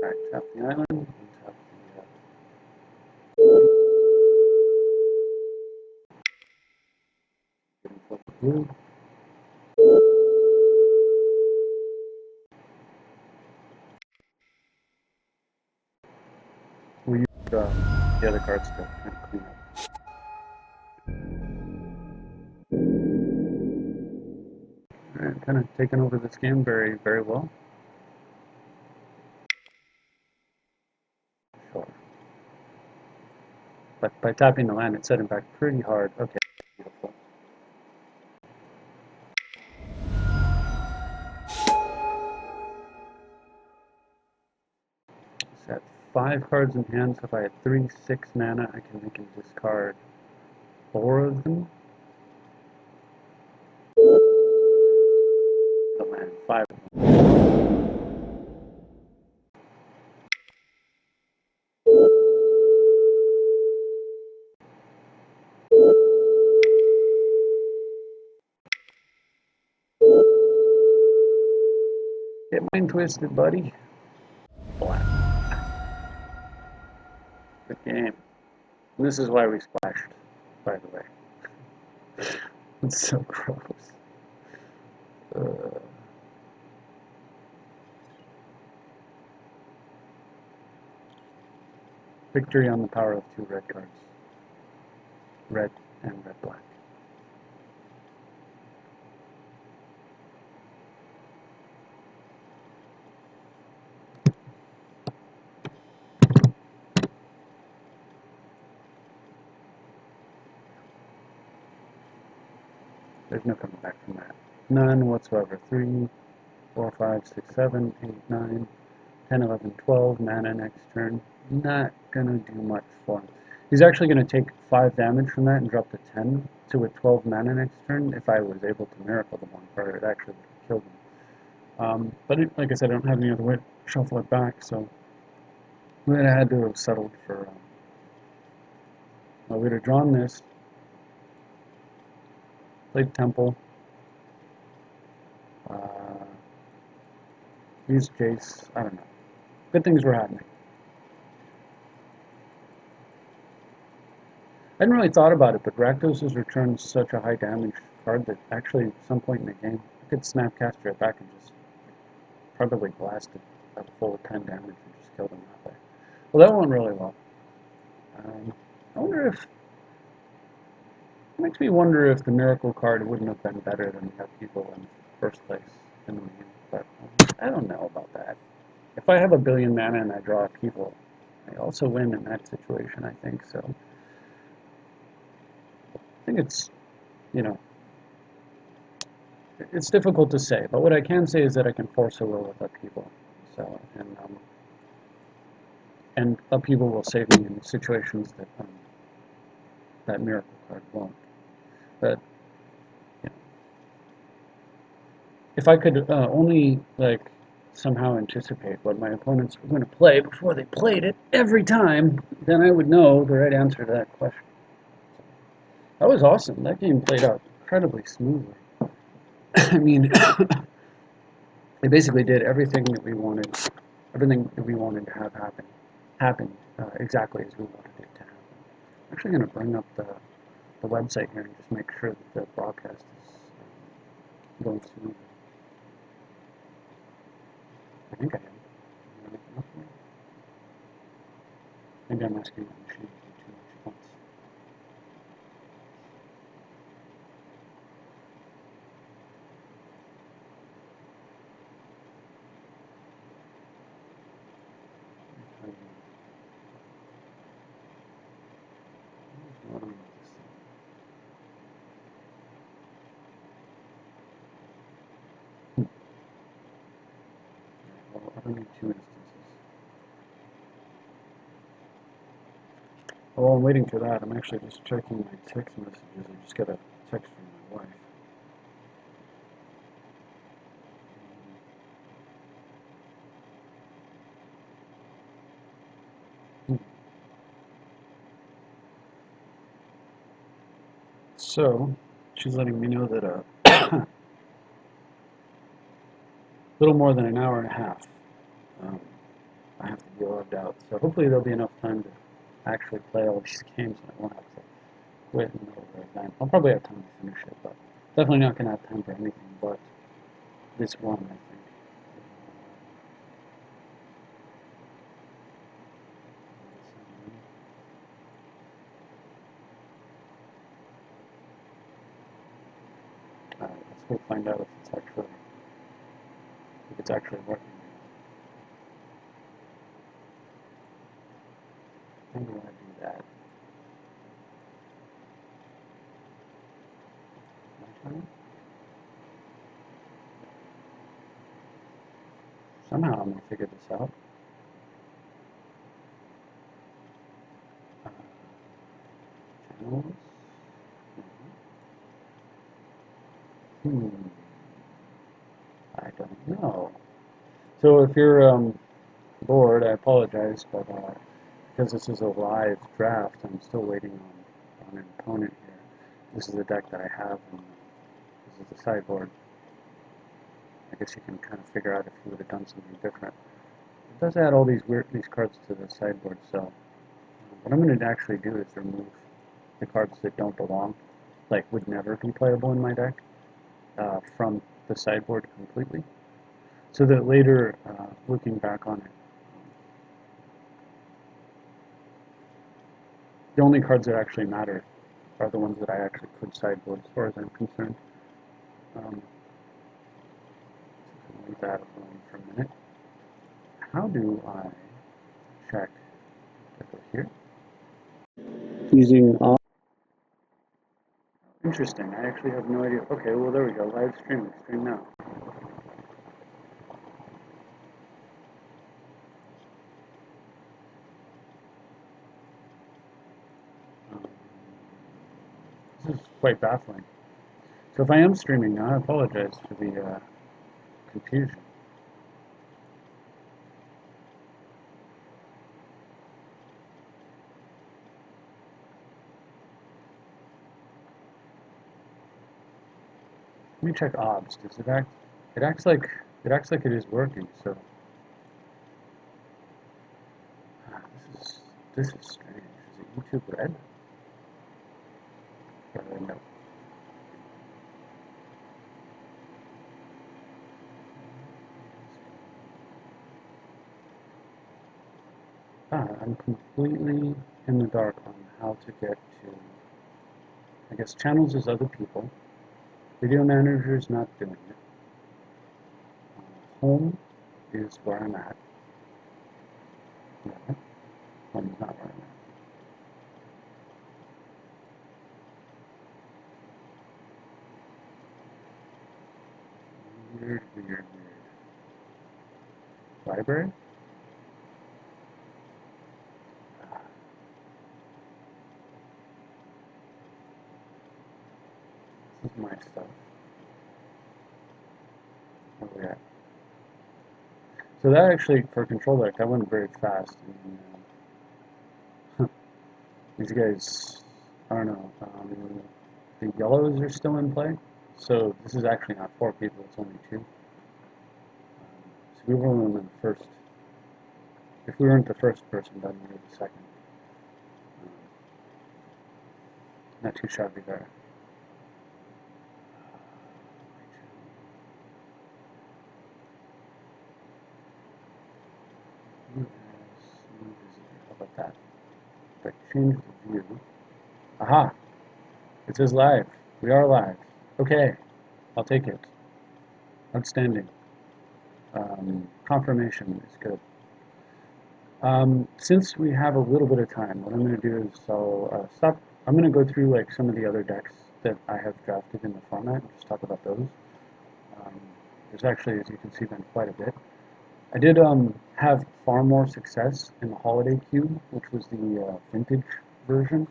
Alright, tap the island, and tap the blue. We used the other cards to kind of clean up. Alright, kind of taken over this game very, very well. Sure. But by tapping the land, it set him back pretty hard. Okay, beautiful. Set 5 cards in hand, so if I had 3, 6 mana, I can make him discard 4 of them. The land, 5 of them. Mind twisted, buddy. Black. Good game. And this is why we splashed, by the way. It's so gross. Victory on the power of 2 red cards. Red and red-black. There's no coming back from that. None whatsoever. 3, 4, 5, 6, 7, 8, 9, 10, 11, 12. Mana next turn. Not gonna do much for him. He's actually gonna take 5 damage from that and drop to 10 to a 12 mana next turn. If I was able to miracle the bonfire, it actually would have killed him. But like I said, I don't have any other way to shuffle it back, so I had to have settled for. I would have drawn this, played Temple, used Jace. I don't know. Good things were happening. I hadn't really thought about it, but Rakdos' returns such a high damage card that actually at some point in the game, I could Snapcaster it back and just probably blasted a full 10 damage and just killed him that way. Well, that went really well. I wonder if... It makes me wonder if the Miracle card wouldn't have been better than the Upheaval in first place in the game, but I don't know about that. If I have a billion mana and I draw Upheaval, I also win in that situation, I think, so... I think it's, you know, it's difficult to say, but what I can say is that I can force a will with Upheaval, so, and Upheaval will save me in situations that that Miracle card won't. But, you know, if I could only, like, somehow anticipate what my opponents were going to play before they played it every time, then I would know the right answer to that question. That was awesome. That game played out incredibly smoothly. I mean, they basically did everything that we wanted to have happen exactly as we wanted it to happen. I'm actually going to bring up the website here and just make sure that the broadcast is going smoothly. I think I am. Maybe I'm asking my machine to do too much at once. Well, I don't need 2 instances. While I'm waiting for that, I'm actually just checking my text messages. I just got a text from my wife. So, she's letting me know that a little more than an hour and a half I have to be logged out. So hopefully there'll be enough time to actually play all these games and I won't have to quit in the middle of the event. I'll probably have time to finish it, but definitely not going to have time for anything but this one, I think. Let's go find out if it's actually working. How do I do that? Somehow I'm going to figure this out. Channels? I don't know. So if you're bored, I apologize, but because this is a live draft, I'm still waiting on an opponent here. This is the deck that I have, and this is the sideboard. I guess you can kind of figure out if you would have done something different. It does add all these cards to the sideboard, so what I'm going to actually do is remove the cards that don't belong, like would never be playable in my deck, from the sideboard completely, so that later, looking back on it, the only cards that actually matter are the ones that I actually could sideboard, as far as I'm concerned. Leave that alone for a minute. How do I check? Go here. Using interesting. I actually have no idea. Okay, well there we go. Live streaming. Stream now. This is quite baffling. So if I am streaming now, I apologize for the confusion. Let me check obs. Does it act? It acts like it is working. So this is strange. Is it YouTube Red? No. I'm completely in the dark on how to get to. I guess channels is other people. Video manager is not doing it. Home is where I'm at. No, home is not where I'm at. Weird. Library? This is my stuff. Where we at? So that actually, for a control deck, that went very fast. And, these guys, I don't know, the yellows are still in play. So this is actually not 4 people, it's only 2. So we were only the first. If we weren't the first person, then we were the second. Not too shabby there. How about that? If I change the view. Aha! It says live. We are live. Okay. I'll take it. Outstanding. Confirmation is good. Since we have a little bit of time, what I'm going to do is stop. I'm going to go through like some of the other decks that I have drafted in the format and just talk about those. There's actually, as you can see, been quite a bit. I did have far more success in the Holiday Cube, which was the vintage version.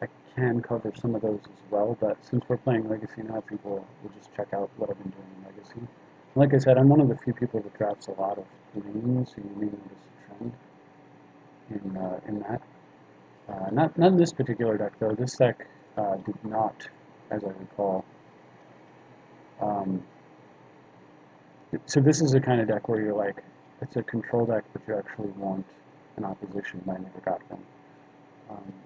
I can cover some of those as well, but since we're playing Legacy now, I think we'll just check out what I've been doing in Legacy. Like I said, I'm one of the few people that drafts a lot of greens, so you may notice a trend in that. Not in this particular deck though. This deck did not, as I recall. So this is the kind of deck where you're like, it's a control deck, but you actually want an opposition, and I never got one.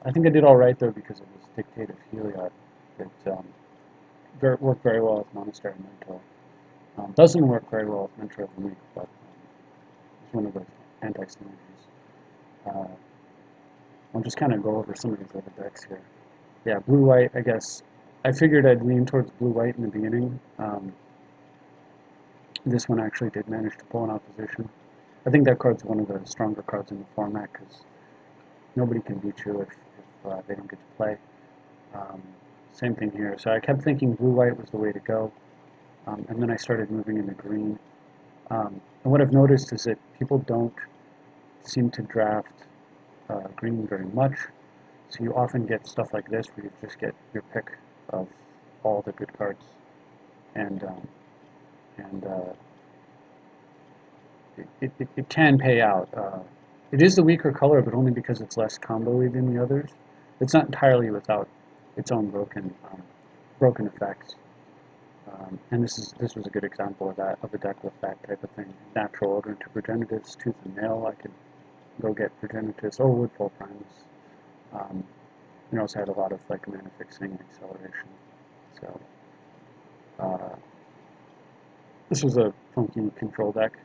I think I did all right though because of this Dictate of Heliod. It worked very well with Monastery Mentor. Doesn't work very well with Mentor of the Week, but it's one of the anti-synergies. I'll just kind of go over some of these other decks here. Yeah, blue-white, I guess. I figured I'd lean towards blue-white in the beginning. This one actually did manage to pull an opposition. I think that card's one of the stronger cards in the format because nobody can beat you if they don't get to play. Same thing here. So I kept thinking blue-white was the way to go, and then I started moving into green. And what I've noticed is that people don't seem to draft green very much, so you often get stuff like this where you just get your pick of all the good cards, and it can pay out. It is the weaker color, but only because it's less combo-y than the others. It's not entirely without its own broken effects. And this was a good example of that, of a deck with that type of thing. Natural Order into Progenitus, Tooth and Nail. I could go get Progenitus or Woodfall Primus. You also had a lot of like mana fixing acceleration. So this was a funky control deck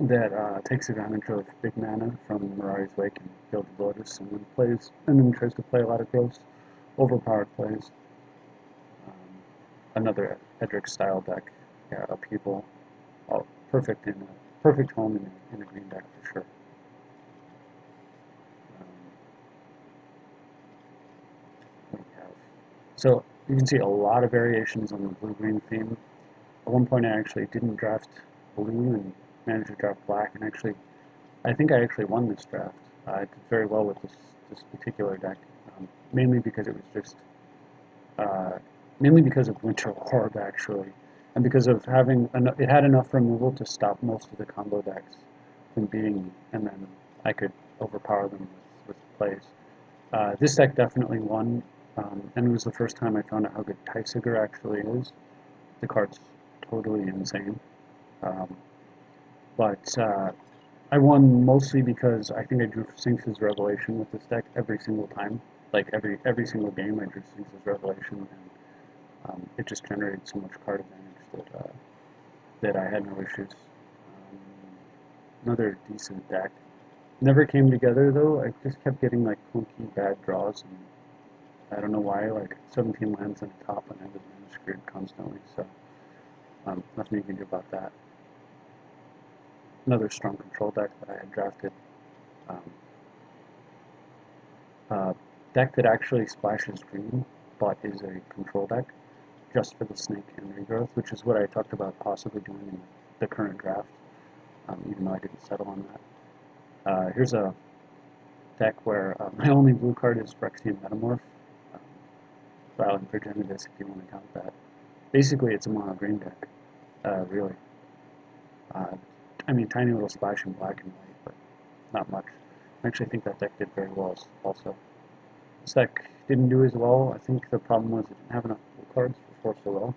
that takes advantage of big mana from Mirari's Wake and Gilded Lotus, and then tries to play a lot of gross, overpowered plays. Another Edric style deck, yeah, upheaval, perfect home in a green deck for sure. What do we have? So you can see a lot of variations on the blue-green theme. At one point, I actually didn't draft blue and managed to draft black, and I think I actually won this draft. I did very well with this particular deck, mainly because it was just mainly because of Winter Orb actually, and because of it had enough removal to stop most of the combo decks from beating me, and then I could overpower them with plays. This deck definitely won, and it was the first time I found out how good Tysiger actually is. The card's totally insane. But I won mostly because I think I drew Sphinx's Revelation with this deck every single time. Like every single game I drew Sphinx's Revelation, and it just generated so much card advantage that I had no issues. Another decent deck. Never came together though. I just kept getting like clunky bad draws, and I don't know why. Like 17 lands on the top, and I was screwed constantly. So nothing you can do about that. Another strong control deck that I had drafted. Deck that actually splashes green, but is a control deck just for the snake and regrowth, which is what I talked about possibly doing in the current draft, even though I didn't settle on that. Here's a deck where my only blue card is Phyrexian Metamorph, Violent Progenitus, if you want to count that. Basically, it's a mono green deck, really. I mean, tiny little splash in black and white, but not much. I actually think that deck did very well also. This deck didn't do as well. I think the problem was it didn't have enough blue cards for Force of Will.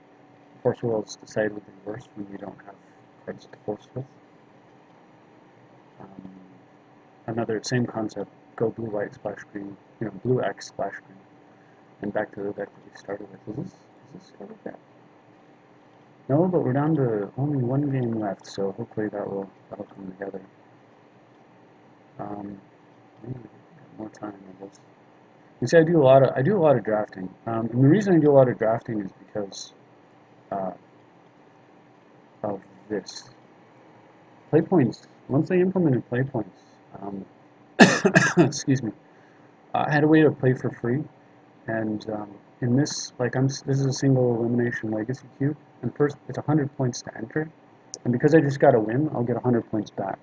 Force of Will is decidedly worse when you don't have cards to force with. Another same concept, go blue, white, splash green, blue X, splash green. And back to the deck that we started with. Is this started yet? No, but we're down to only one game left, so hopefully that'll come together. More time, I guess. You see, I do a lot of drafting, and the reason I do a lot of drafting is because of this. Play points. Once they implemented play points, excuse me, I had a way to play for free, and in this, this is a single elimination legacy queue, and first it's 100 points to enter, and because I just got a win, I'll get 100 points back.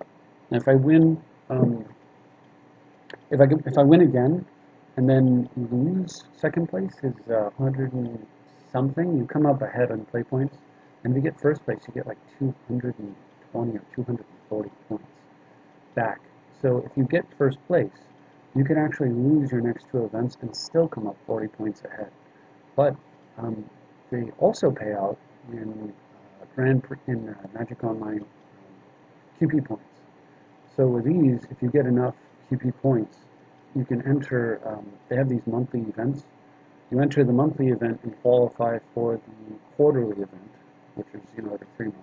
And if I win, if I win again, and then lose second place is 100 and something, you come up ahead on play points, and if you get first place, you get like 220 or 240 points back. So if you get first place, you can actually lose your next two events and still come up 40 points ahead. But they also pay out in Magic Online QP points. So with these, if you get enough QP points, you can enter, they have these monthly events. You enter the monthly event and qualify for the quarterly event, which is, every 3 months.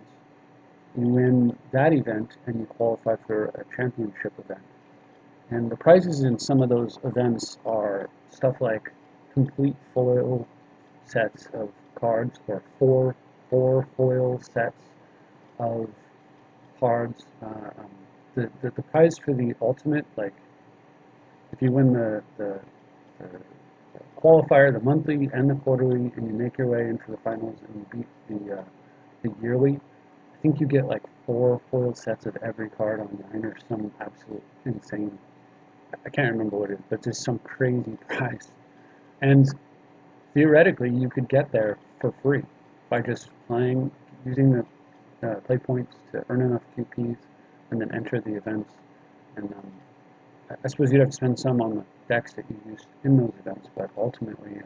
You win that event and you qualify for a championship event. And the prizes in some of those events are stuff like complete foil sets of cards, or four foil sets of cards. The prize for the ultimate, like if you win the qualifier, the monthly and the quarterly, and you make your way into the finals and you beat the yearly, I think you get like 4 foil sets of every card online, or some absolute insane, I can't remember what it is, but just some crazy prize. And theoretically, you could get there for free by just using the play points to earn enough QPs, and then enter the events. And I suppose you'd have to spend some on the decks that you use in those events, but ultimately,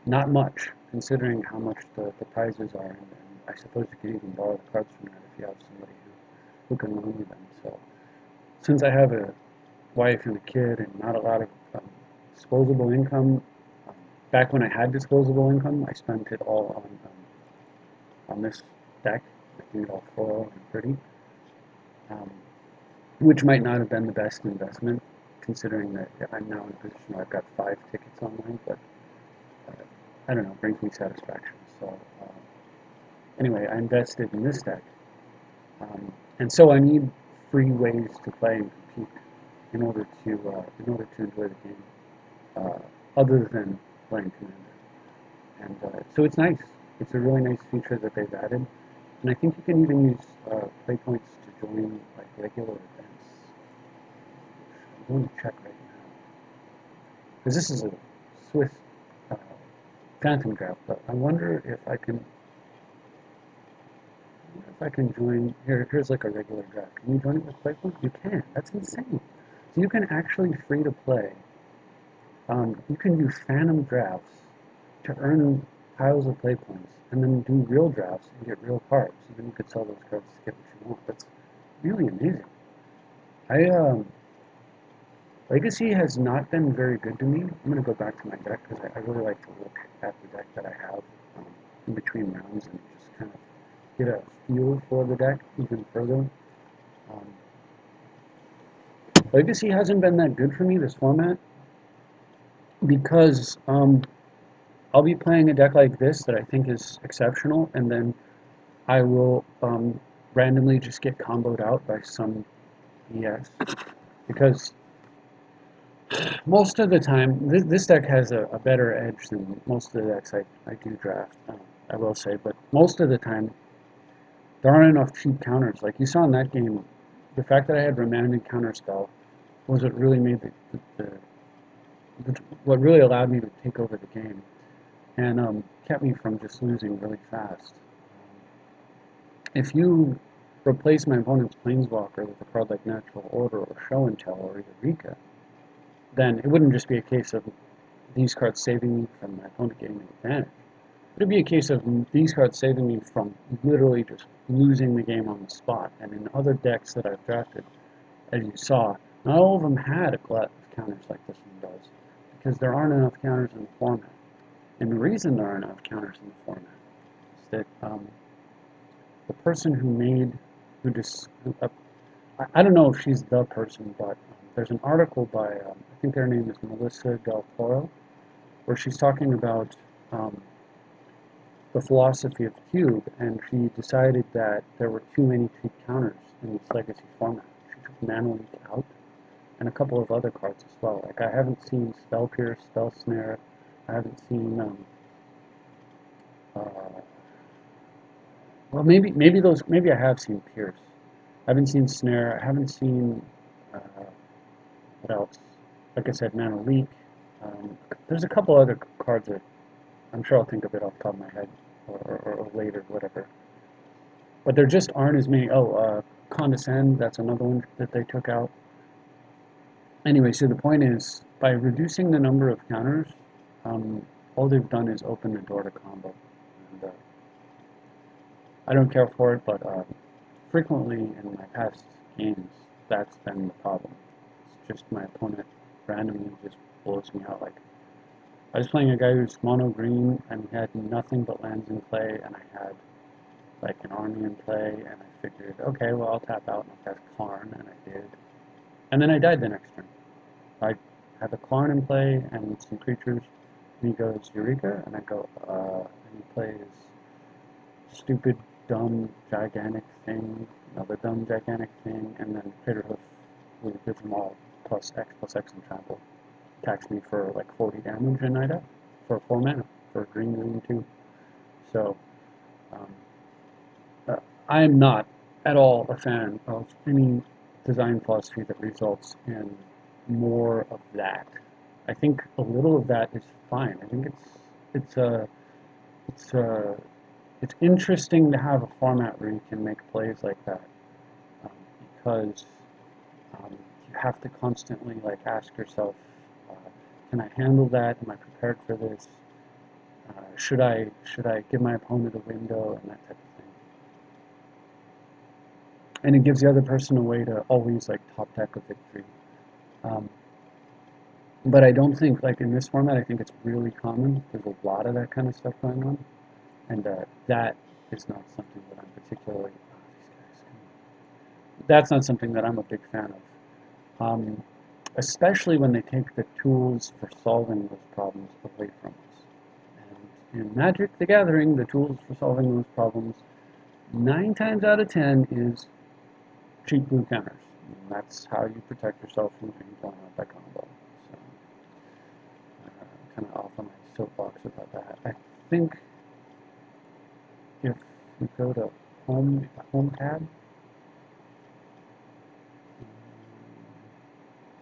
not much, considering how much the prizes are, and I suppose you could even borrow the cards from that if you have somebody who can loan you them. So since I have a wife and a kid and not a lot of disposable income, um, back when I had disposable income, I spent it all on this deck, making it all floral and pretty, um, which might not have been the best investment, considering that I'm now in a position where I've got 5 tickets online, but uh, I don't know, it brings me satisfaction. So anyway, I invested in this deck, and so I need free ways to play and compete in order to enjoy the game, other than playing Commander. And so it's nice. It's a really nice feature that they've added, and I think you can even use play points to join like regular events. I'm going to check right now because this is a Swiss uh, Phantom draft, but I wonder if I can join here. Here's like a regular draft. Can you join it with play points? You can. That's insane. So you can actually free to play. You can use Phantom drafts to earn piles of play points, and then do real drafts and get real cards. And then you could sell those cards to get what you want. That's really amazing. I Legacy has not been very good to me. I'm going to go back to my deck because I really like to look at the deck that I have in between rounds and just kind of get a feel for the deck even further. Um, Legacy hasn't been that good for me this format because I'll be playing a deck like this that I think is exceptional, and then I will randomly just get comboed out by some BS because most of the time, this deck has a better edge than most of the decks I do draft, I will say, but most of the time, there aren't enough cheap counters. Like you saw in that game, the fact that I had Remand Counterspell was what really made what really allowed me to take over the game, and kept me from just losing really fast. If you replace my opponent's Planeswalker with a card like Natural Order or Show and Tell or Eureka, then it wouldn't just be a case of these cards saving me from my opponent getting an advantage. It'd be a case of these cards saving me from literally just losing the game on the spot. And in other decks that I've drafted, as you saw, not all of them had a glut of counters like this one does, because there aren't enough counters in the format. And the reason there aren't enough counters in the format is that the person I don't know if she's the person, but there's an article by, I think their name is Melissa Del Toro, where she's talking about the philosophy of Cube, and she decided that there were too many cheap counters in this legacy format. She took Mana Leak out, and a couple of other cards as well. Like I haven't seen Spell Pierce, Spell Snare, I haven't seen well, maybe I have seen Pierce. I haven't seen Snare. I haven't seen what else? Like I said, Mana Leak. There's a couple other cards that I'm sure I'll think of it off the top of my head or later, whatever. But there just aren't as many. Oh, Condescend. That's another one that they took out. Anyway, so the point is, by reducing the number of counters, all they've done is open the door to combo. And, I don't care for it, but frequently in my past games, that's been the problem. It's just my opponent randomly just blows me out. Like I was playing a guy who's mono green and he had nothing but lands in play, and I had like an army in play, and I figured, okay, well I'll tap out and I'll cast Karn, and I did. And then I died the next turn. I had the Karn in play and some creatures, and he goes Eureka, and I go, and he plays stupid, dumb, gigantic thing, another dumb, gigantic thing, and then Craterhoof, who gives them all plus X and trample, attacks me for like 40 damage a night up for 4 mana for green too. So um, I am not at all a fan of any design philosophy that results in more of that. I think a little of that is fine. I think it's a it's a it's interesting to have a format where you can make plays like that, um, because you have to constantly like ask yourself, uh, can I handle that? Am I prepared for this? Should I give my opponent a window and that type of thing? And it gives the other person a way to always like top deck a victory. Um, but I don't think like in this format, I think it's really common. There's a lot of that kind of stuff going on, and that is not something that I'm particularly. That's not something that I'm a big fan of. Especially when they take the tools for solving those problems away from us. And in Magic the Gathering, the tools for solving those problems, 9 times out of 10 is cheap blue counters. And that's how you protect yourself from being blown out by combo. So, kind of off on my soapbox about that. I think if we go to home tab,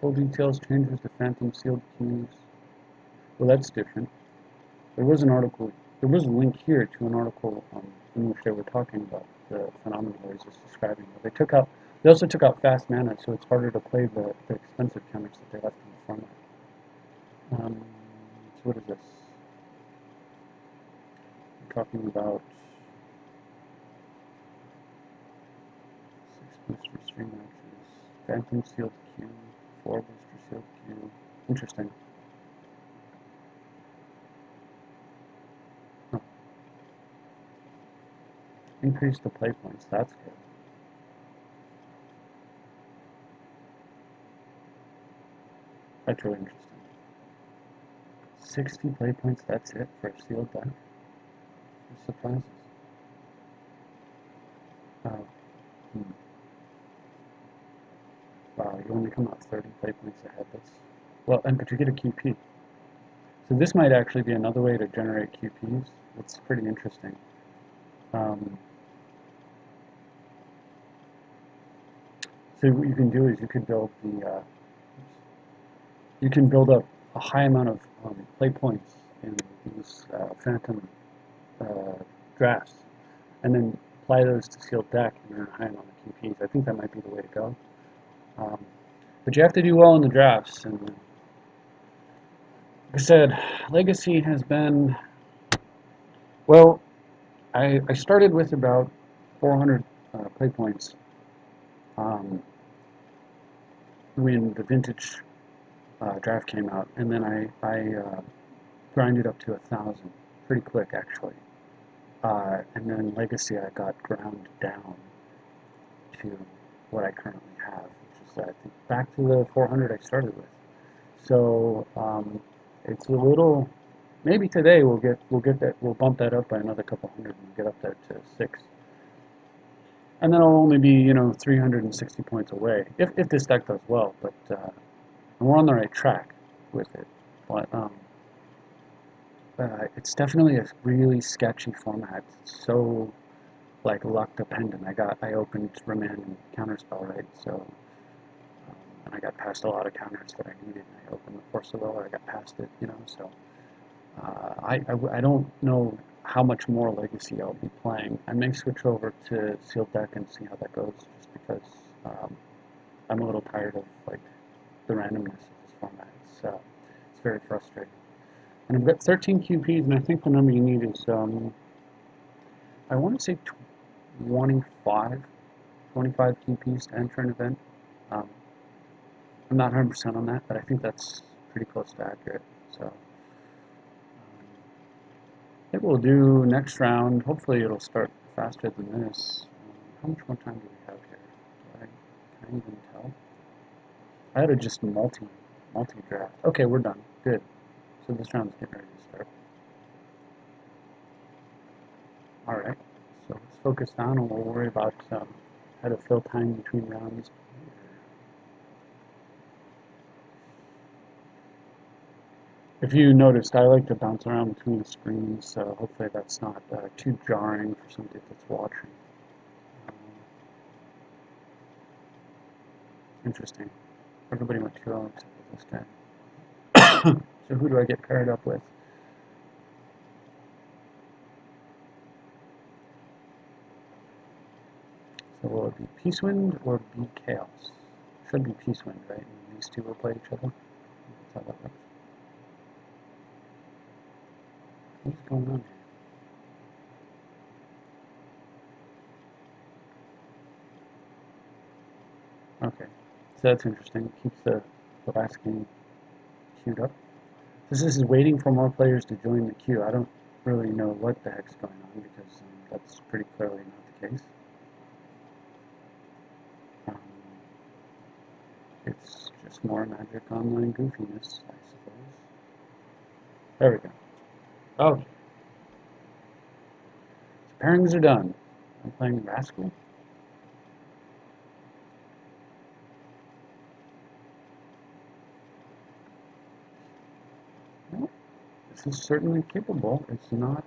full details changes to phantom sealed keys. Well, that's different. There was an article, there was a link here to an article in which they were talking about the phenomenon I was just describing. They also took out fast mana, so it's harder to play the expensive counters that they left in the format. So what is this? We're talking about 6 boosters, 3 matches, phantom sealed Q, 4 booster sealed Q. Interesting. Huh. Increase the play points, that's good. That's really interesting. 60 play points, that's it for a sealed deck? Surprises. Oh. Wow, you only come out 30 play points ahead. Well, but you get a QP. So this might actually be another way to generate QPs. It's pretty interesting. So what you can do is you can build up a high amount of play points in these phantom drafts, and then apply those to sealed deck and earn a high amount of QPs. I think that might be the way to go. But you have to do well in the drafts, and like I said, Legacy has been, well, I started with about 400 play points when the Vintage draft came out, and then I grinded up to 1,000 pretty quick, actually. And then Legacy, I got ground down to what I currently have, which is I think back to the 400 I started with. So it's a little. Maybe today we'll bump that up by another couple hundred and get up there to 6. And then I'll only be 360 points away if this deck does well. But and we're on the right track with it. But it's definitely a really sketchy format. It's so like luck dependent. I opened Remand and Counterspell, right? So and I got past a lot of counters that I needed. And I opened the Force of Will, I got past it, so I don't know how much more Legacy I'll be playing. I may switch over to Sealed Deck and see how that goes, just because I'm a little tired of like the randomness of this format. It's very frustrating. And I've got 13 QPs, and I think the number you need is I want to say 25 QPs to enter an event. I'm not 100% on that, but I think that's pretty close to accurate. So I think we'll do next round. Hopefully it'll start faster than this. How much more time do we have here? Can I even tell? I had to just multi-draft. Okay, we're done. Good. So this round's getting ready to start. Alright, so let's focus down and we'll worry about how to fill time between rounds. If you noticed, I like to bounce around between the screens, so hopefully that's not too jarring for somebody that's watching. Interesting. Everybody went 2-0 except for this guy. So who do I get paired up with? So will it be Peacewind or be Chaos? Should be Peacewind, right? And these two will play each other. That's how that works. What's going on here? Okay, so that's interesting. Keeps the last game queued up. This is waiting for more players to join the queue. I don't really know what the heck's going on because that's pretty clearly not the case. Um, it's just more Magic Online goofiness, I suppose. There we go. Oh, pairings are done. I'm playing Rascal. Well, this is certainly capable. It's not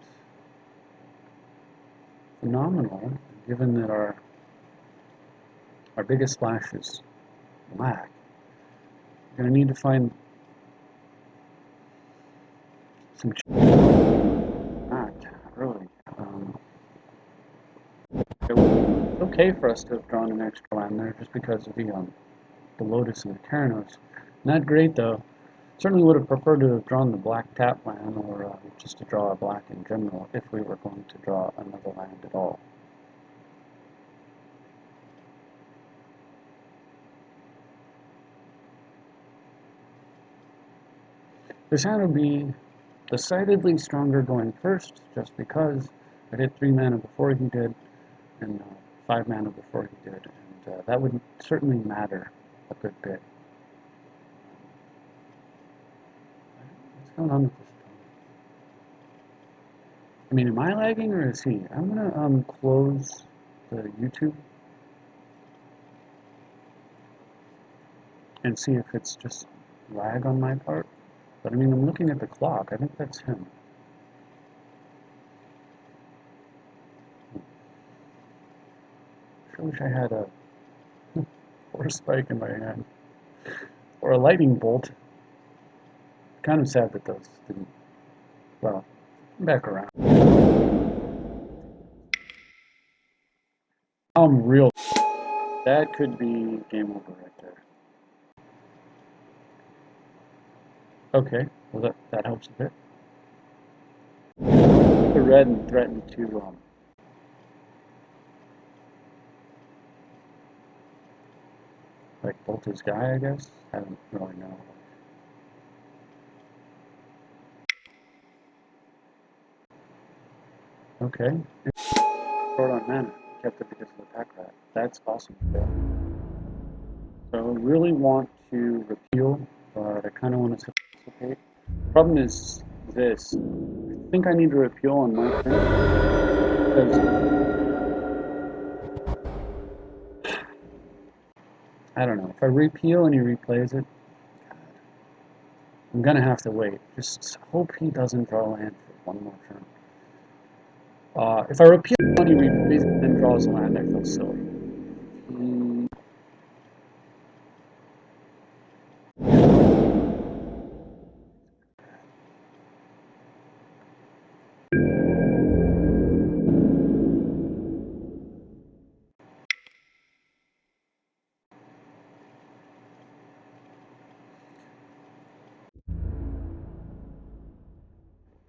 phenomenal, given that our biggest splash is black. We're going to need to find some not really. It was okay for us to have drawn an extra land there just because of the Lotus and the Keranos. Not great though. Certainly would have preferred to have drawn the black tap land or just to draw a black in general if we were going to draw another land at all. This hand would be decidedly stronger going first just because I hit 3 mana before he did and 5 mana before he did, and that would certainly matter a good bit. What's going on with this? I mean, am I lagging or is he? I'm gonna close the YouTube and see if it's just lag on my part. But I mean, I'm looking at the clock. I think that's him. I wish I had a force spike in my hand or a lightning bolt. Kind of sad that those didn't. Well, back around. I'm real. That could be game over right there. Okay, well that helps a bit. The red and threatened to like bolt his guy, I guess. I don't really know. Okay. Short on mana. Kept it because of the pack rat. That's awesome. So I really want to repeal, but I kind of want to participate. Problem is this. I think I need to repeal on my turn because I don't know. If I repeal and he replays it, I'm gonna have to wait. Just hope he doesn't draw land for one more turn. If I repeal and he replays it and draws land, I feel silly.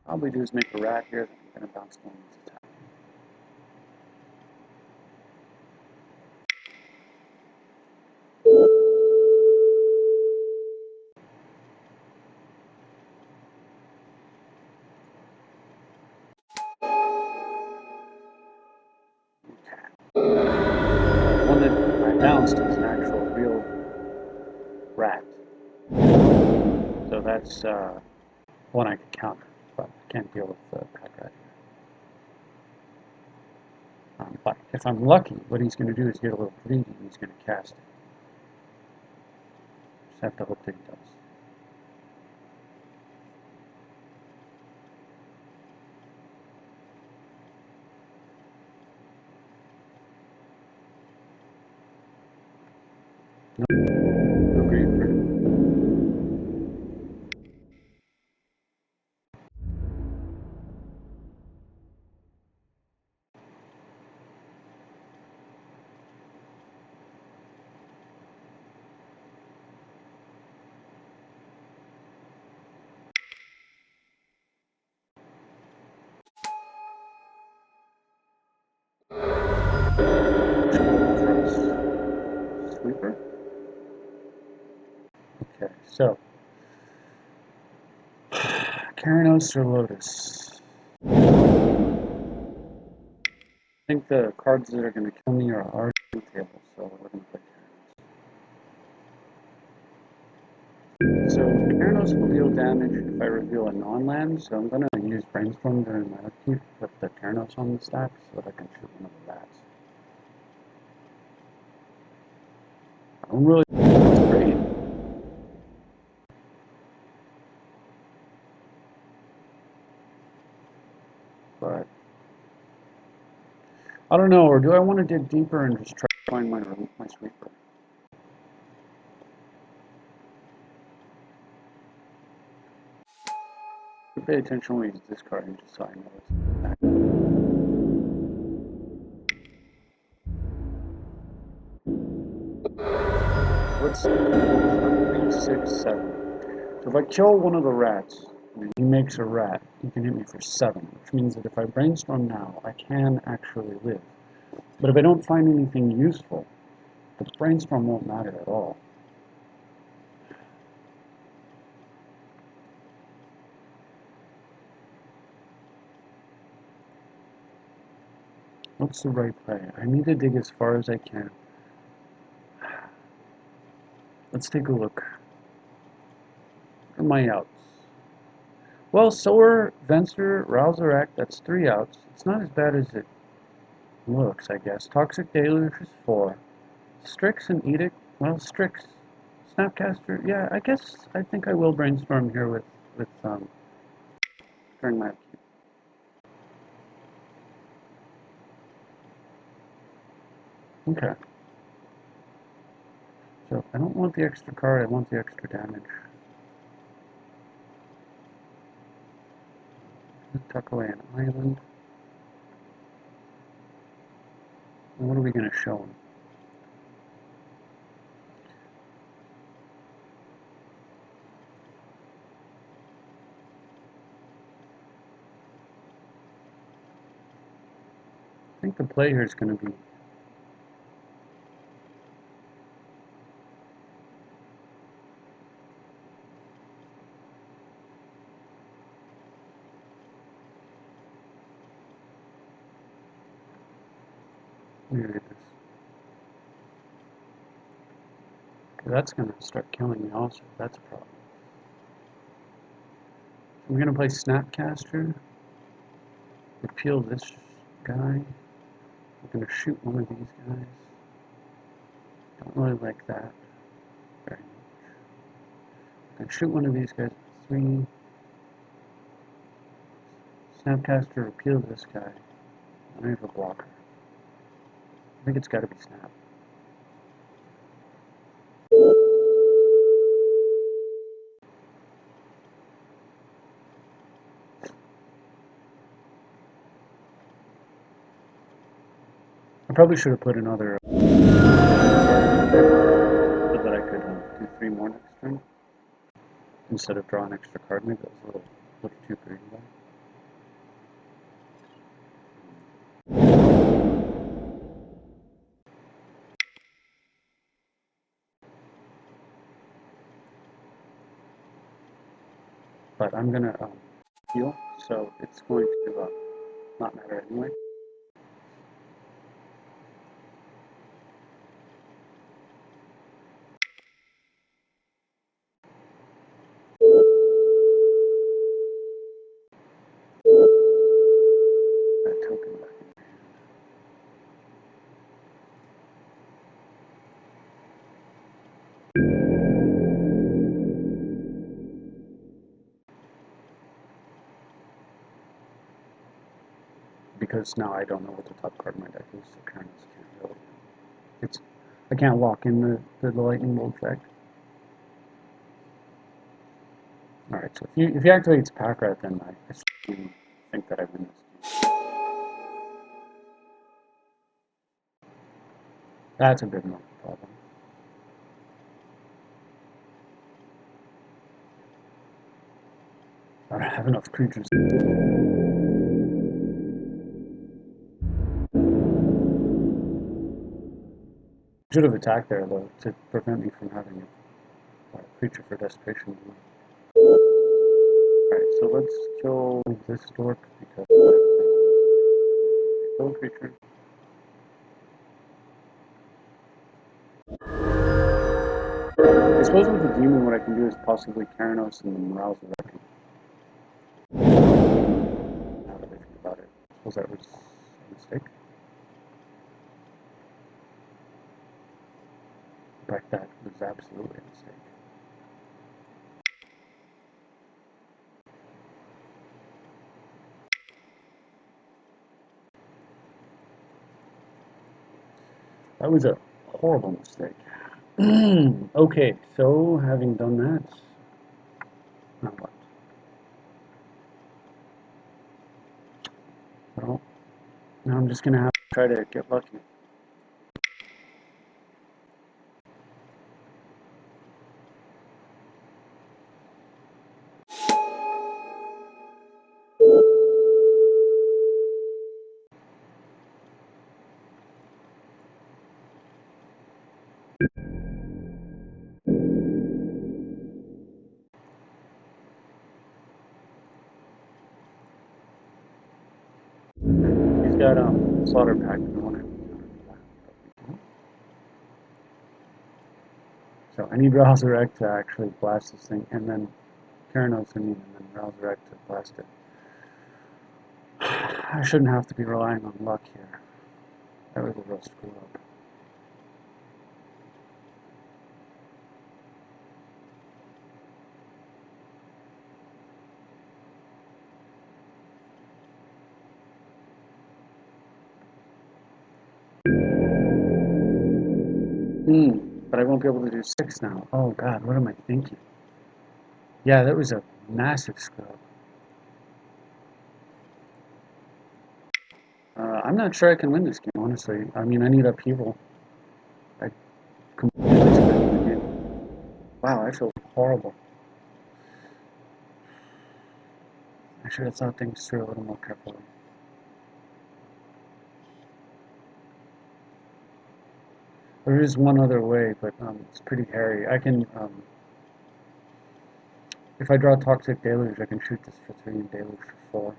Probably do is make a rat here. I'm gonna bounce one with attack. One that I bounced is an actual real rat. So that's one I can counter, but I can't deal with the pack rat here. But if I'm lucky, what he's going to do is get a little greedy and he's going to cast it. Just have to hope that he does. No greed for him. sweeper. Okay, so Keranos or Lotus? I think the cards that are going to kill me are already on the table, so we're going to play Keranos. So Keranos will deal damage if I reveal a non-land, so I'm going to use Brainstorm during my upkeep with the Keranos on the stack so that I can shoot one of the bats. I don't really think that's great. But I don't know, or do I want to dig deeper and just try to find my sweeper? Pay attention when we use this card and just so I know it's back. Let's 3, 6, 7. So if I kill one of the rats, and he makes a rat, he can hit me for 7, which means that if I brainstorm now, I can actually live. But if I don't find anything useful, the brainstorm won't matter at all. What's the right play? I need to dig as far as I can. Let's take a look. What are my outs? Well, Sower, Venser, Rouserac, that's 3 outs. It's not as bad as it looks, I guess. Toxic Deluge is 4. Strix and Edict, well, Strix. Snapcaster, yeah, I think I will brainstorm here with during my upkeep. Okay. So I don't want the extra card, I want the extra damage. Tuck away an island. And what are we going to show him? I think the play here is going to be this. That's going to start killing me also. That's a problem. I'm going to play Snapcaster. Repeal this guy. I'm going to shoot one of these guys. Don't really like that very much. I can shoot one of these guys with 3. Snapcaster, repeal this guy. I have a blocker. I think it's got to be Snap. I probably should have put another so that I could do 3 more next turn instead of draw an extra card. Maybe that was a little too greedy there. But I'm going to heal, so it's going to not matter anyway. That token back. Because now I don't know what the top card of my deck is, so Keranos can't really. I can't lock in the lightning bolt effect. Alright, so if he activates Pack Rat, then I think that I win this. That's a big enough problem. I don't have enough creatures. Should have attacked there though to prevent me from having a creature for desperation. Alright, so let's kill this dork because kill a creature. I suppose with the demon what I can do is possibly Karanos and the Morale's Wrecking. Now that I think about it. I suppose that was a mistake. In fact, that was absolutely a mistake. That was a horrible mistake. Okay, so having done that, now what? Well, now I'm just going to have to try to get lucky. He's got Slaughter Pact. So I need Resurrect to actually blast this thing, and then Karanos and then Resurrect to blast it. I shouldn't have to be relying on luck here. That was a real screw up. But I won't be able to do 6 now. Oh god, what am I thinking? Yeah, that was a massive screw up. I'm not sure I can win this game, honestly. I mean, I need upheaval. I completely screwed the game. Wow, I feel horrible. I should have thought things through a little more carefully. There is one other way, but it's pretty hairy. I can, if I draw Toxic Deluge, I can shoot this for 3 and Deluge for 4.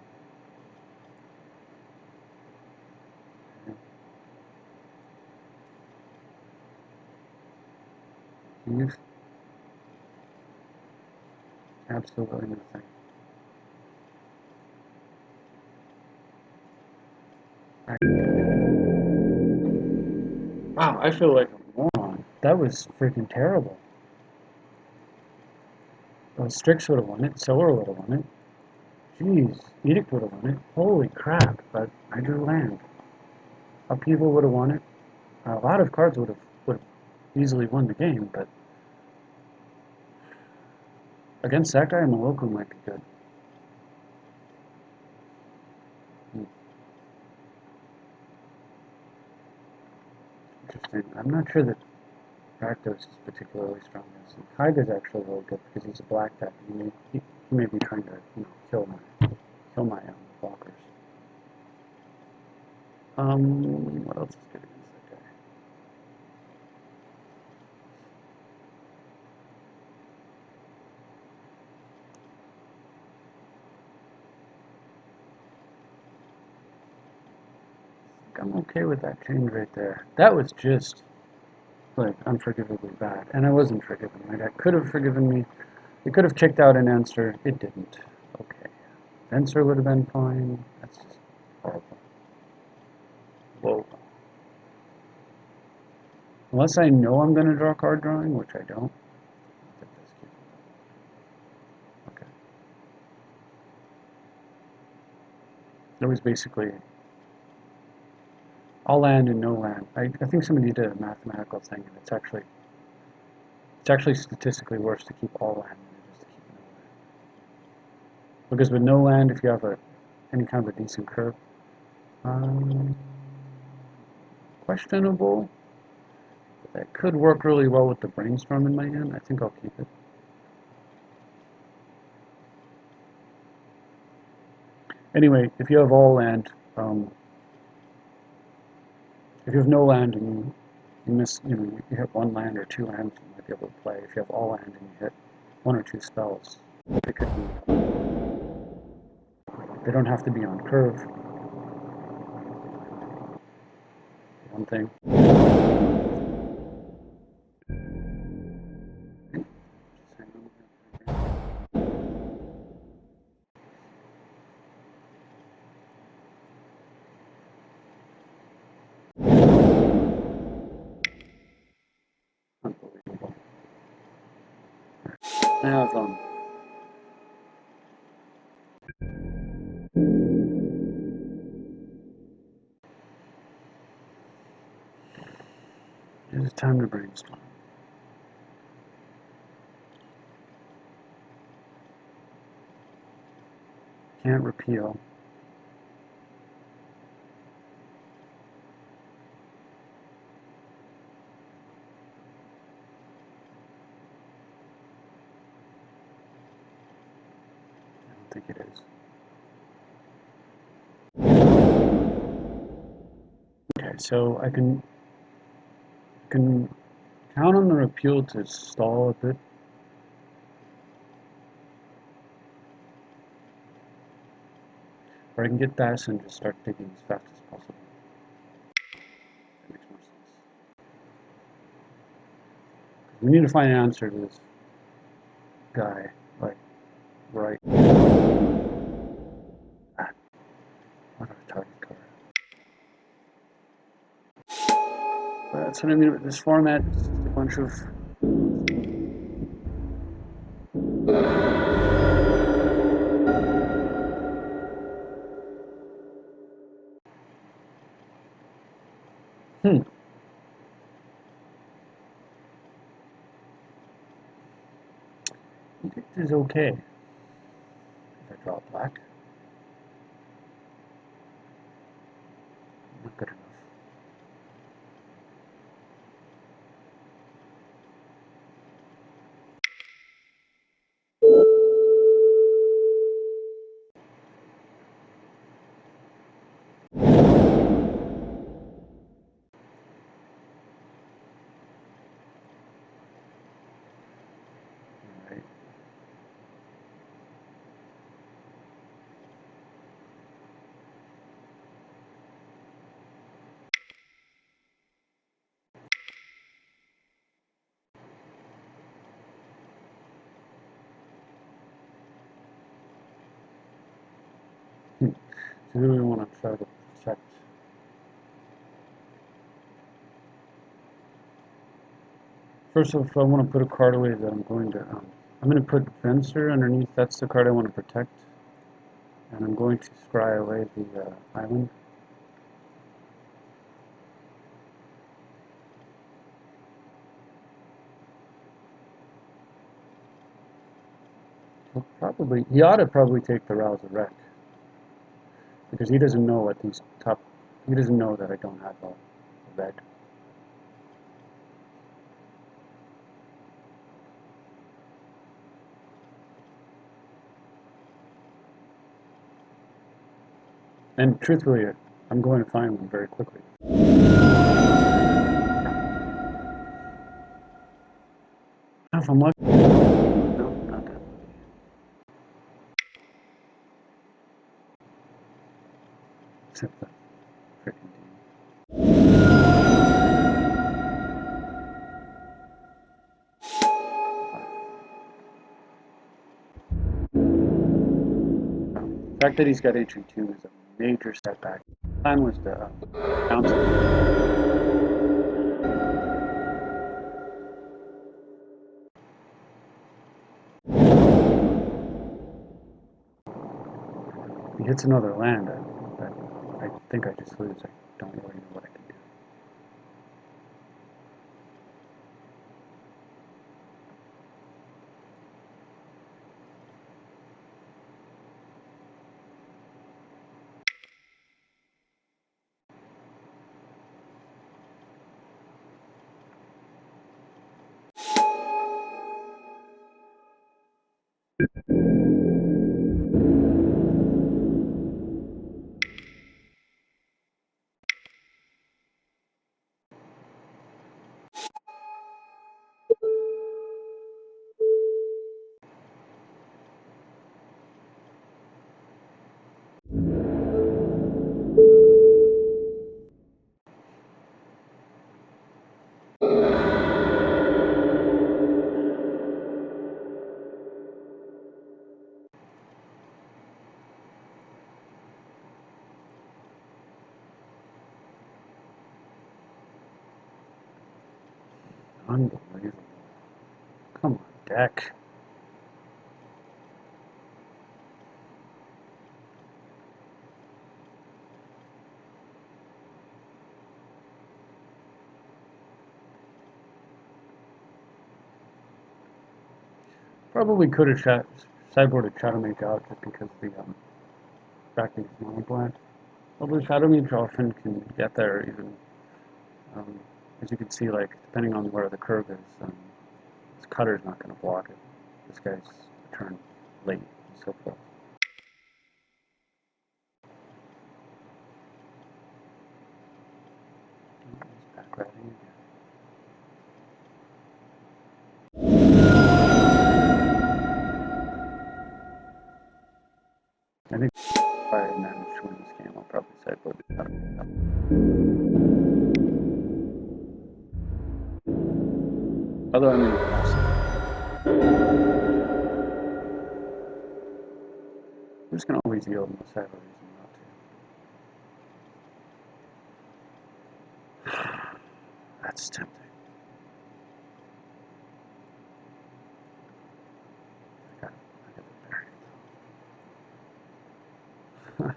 Use absolutely nothing. Wow, I feel like a moron. That was freaking terrible. Well, Strix would have won it. Solar would have won it. Jeez, Edict would have won it. Holy crap, but I drew land. Upheaval would have won it. A lot of cards would have easily won the game, but against that guy, Moloku might be good. Interesting. I'm not sure that Rakdos is particularly strong against him. Hyde is actually really good because he's a black deck. He may be trying to, kill my blockers. What else is good against that guy? I'm okay with that change right there. That was just like unforgivably bad, and I wasn't forgiven. My deck could have forgiven me. It could have kicked out an answer. It didn't. Okay, answer would have been fine. That's just horrible. Whoa. Unless I know I'm going to draw card drawing, which I don't. Okay. It was basically all land and no land. I think somebody did a mathematical thing, and it's actually statistically worse to keep all land than it is to keep no land. Because with no land, if you have any kind of a decent curve, questionable. That could work really well with the brainstorm in my hand. I think I'll keep it. Anyway, if you have all land, if you have no land and You miss, you hit one land or two lands, you might be able to play. If you have all land and you hit one or two spells, it could be. They don't have to be on curve. One thing. Unbelievable. I have it's time to brainstorm. Can't repeal. I don't think it is. Okay, so I can count on the repeal to stall a bit. Or I can get this and just start digging as fast as possible. That makes more sense. We need to find an answer to this guy, like, right. What do I target card? That's what I mean with this format. It's just a bunch of. Edict is okay. If I draw black, not good enough. Alright. So do we want to try to protect? First off, I want to put a card away that I'm going to put Fencer underneath. That's the card I want to protect. And I'm going to scry away the island. He ought to probably take the Rouse of Wreck. Because he doesn't know what he doesn't know that I don't have a red. And truthfully, I'm going to find one very quickly. If I'm lucky. No, not that. Except the freaking The fact that he's got HE2 is a major setback. The plan was to bounce it. If he hits another land, I think I just lose. I don't really know what I can do. Unbelievable. Come on, deck. Probably could have sideboarded Shadow Mage out just because the fact that he's mono-black. Although Shadow Mage often can get there even, as you can see, like, depending on where the curve is, this cutter's not going to block it. This guy's a turn late and so forth. He's back riding again. I think if I manage to win this game, I'll probably sideboard the Shadow Mage out. Although I'm going to pass it. I'm just going to always yield unless I have a reason not to. That's tempting. I got to bury it.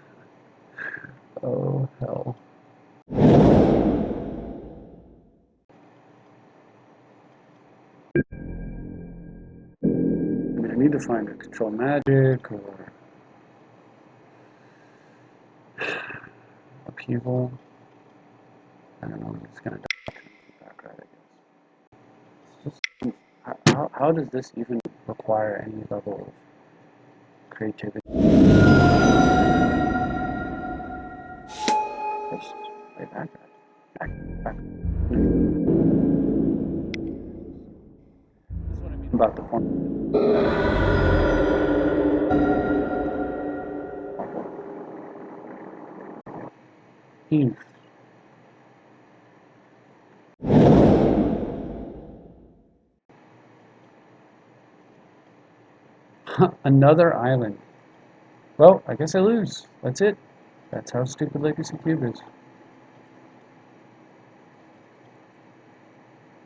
Oh, hell. I mean, I need to find a control magic or upheaval. I don't know, I'm just going to back right, I guess. It's just, how does this even require any level of creativity? Just play back right. Back. This is what I mean about the form. Eve. Another island. Well, I guess I lose. That's it. That's how stupid Legacy Cube is.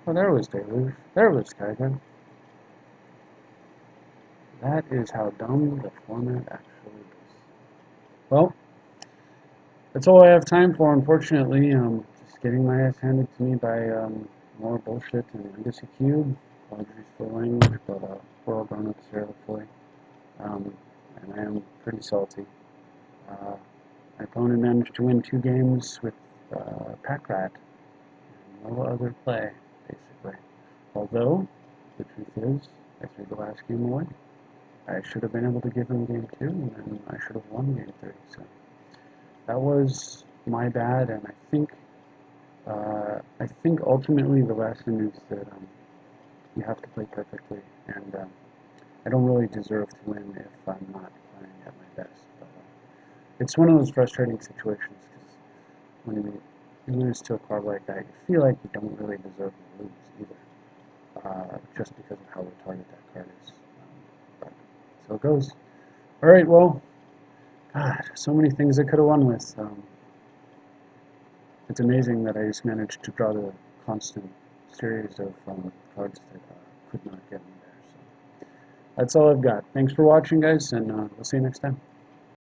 Oh, there was Deluge. There was Kaigen. That is how dumb the format actually is. Well, that's all I have time for, unfortunately. Just getting my ass handed to me by more bullshit and Legacy Cube. Apologies for the language, but we're all grown-ups here, hopefully. And I am pretty salty. My opponent managed to win 2 games with Pack Rat. And no other play, basically. Although, the truth is, I threw the last game away. I should have been able to give him game 2, and then I should have won game 3. So that was my bad, and I think ultimately the lesson is that you have to play perfectly, and I don't really deserve to win if I'm not playing at my best. But it's one of those frustrating situations because when you lose to a card like that, you feel like you don't really deserve to lose either, just because of how retarded that card is. But so it goes. All right, well, God, so many things I could have won with. It's amazing that I just managed to draw the constant series of cards that could not get me there. So that's all I've got. Thanks for watching, guys, and we'll see you next time.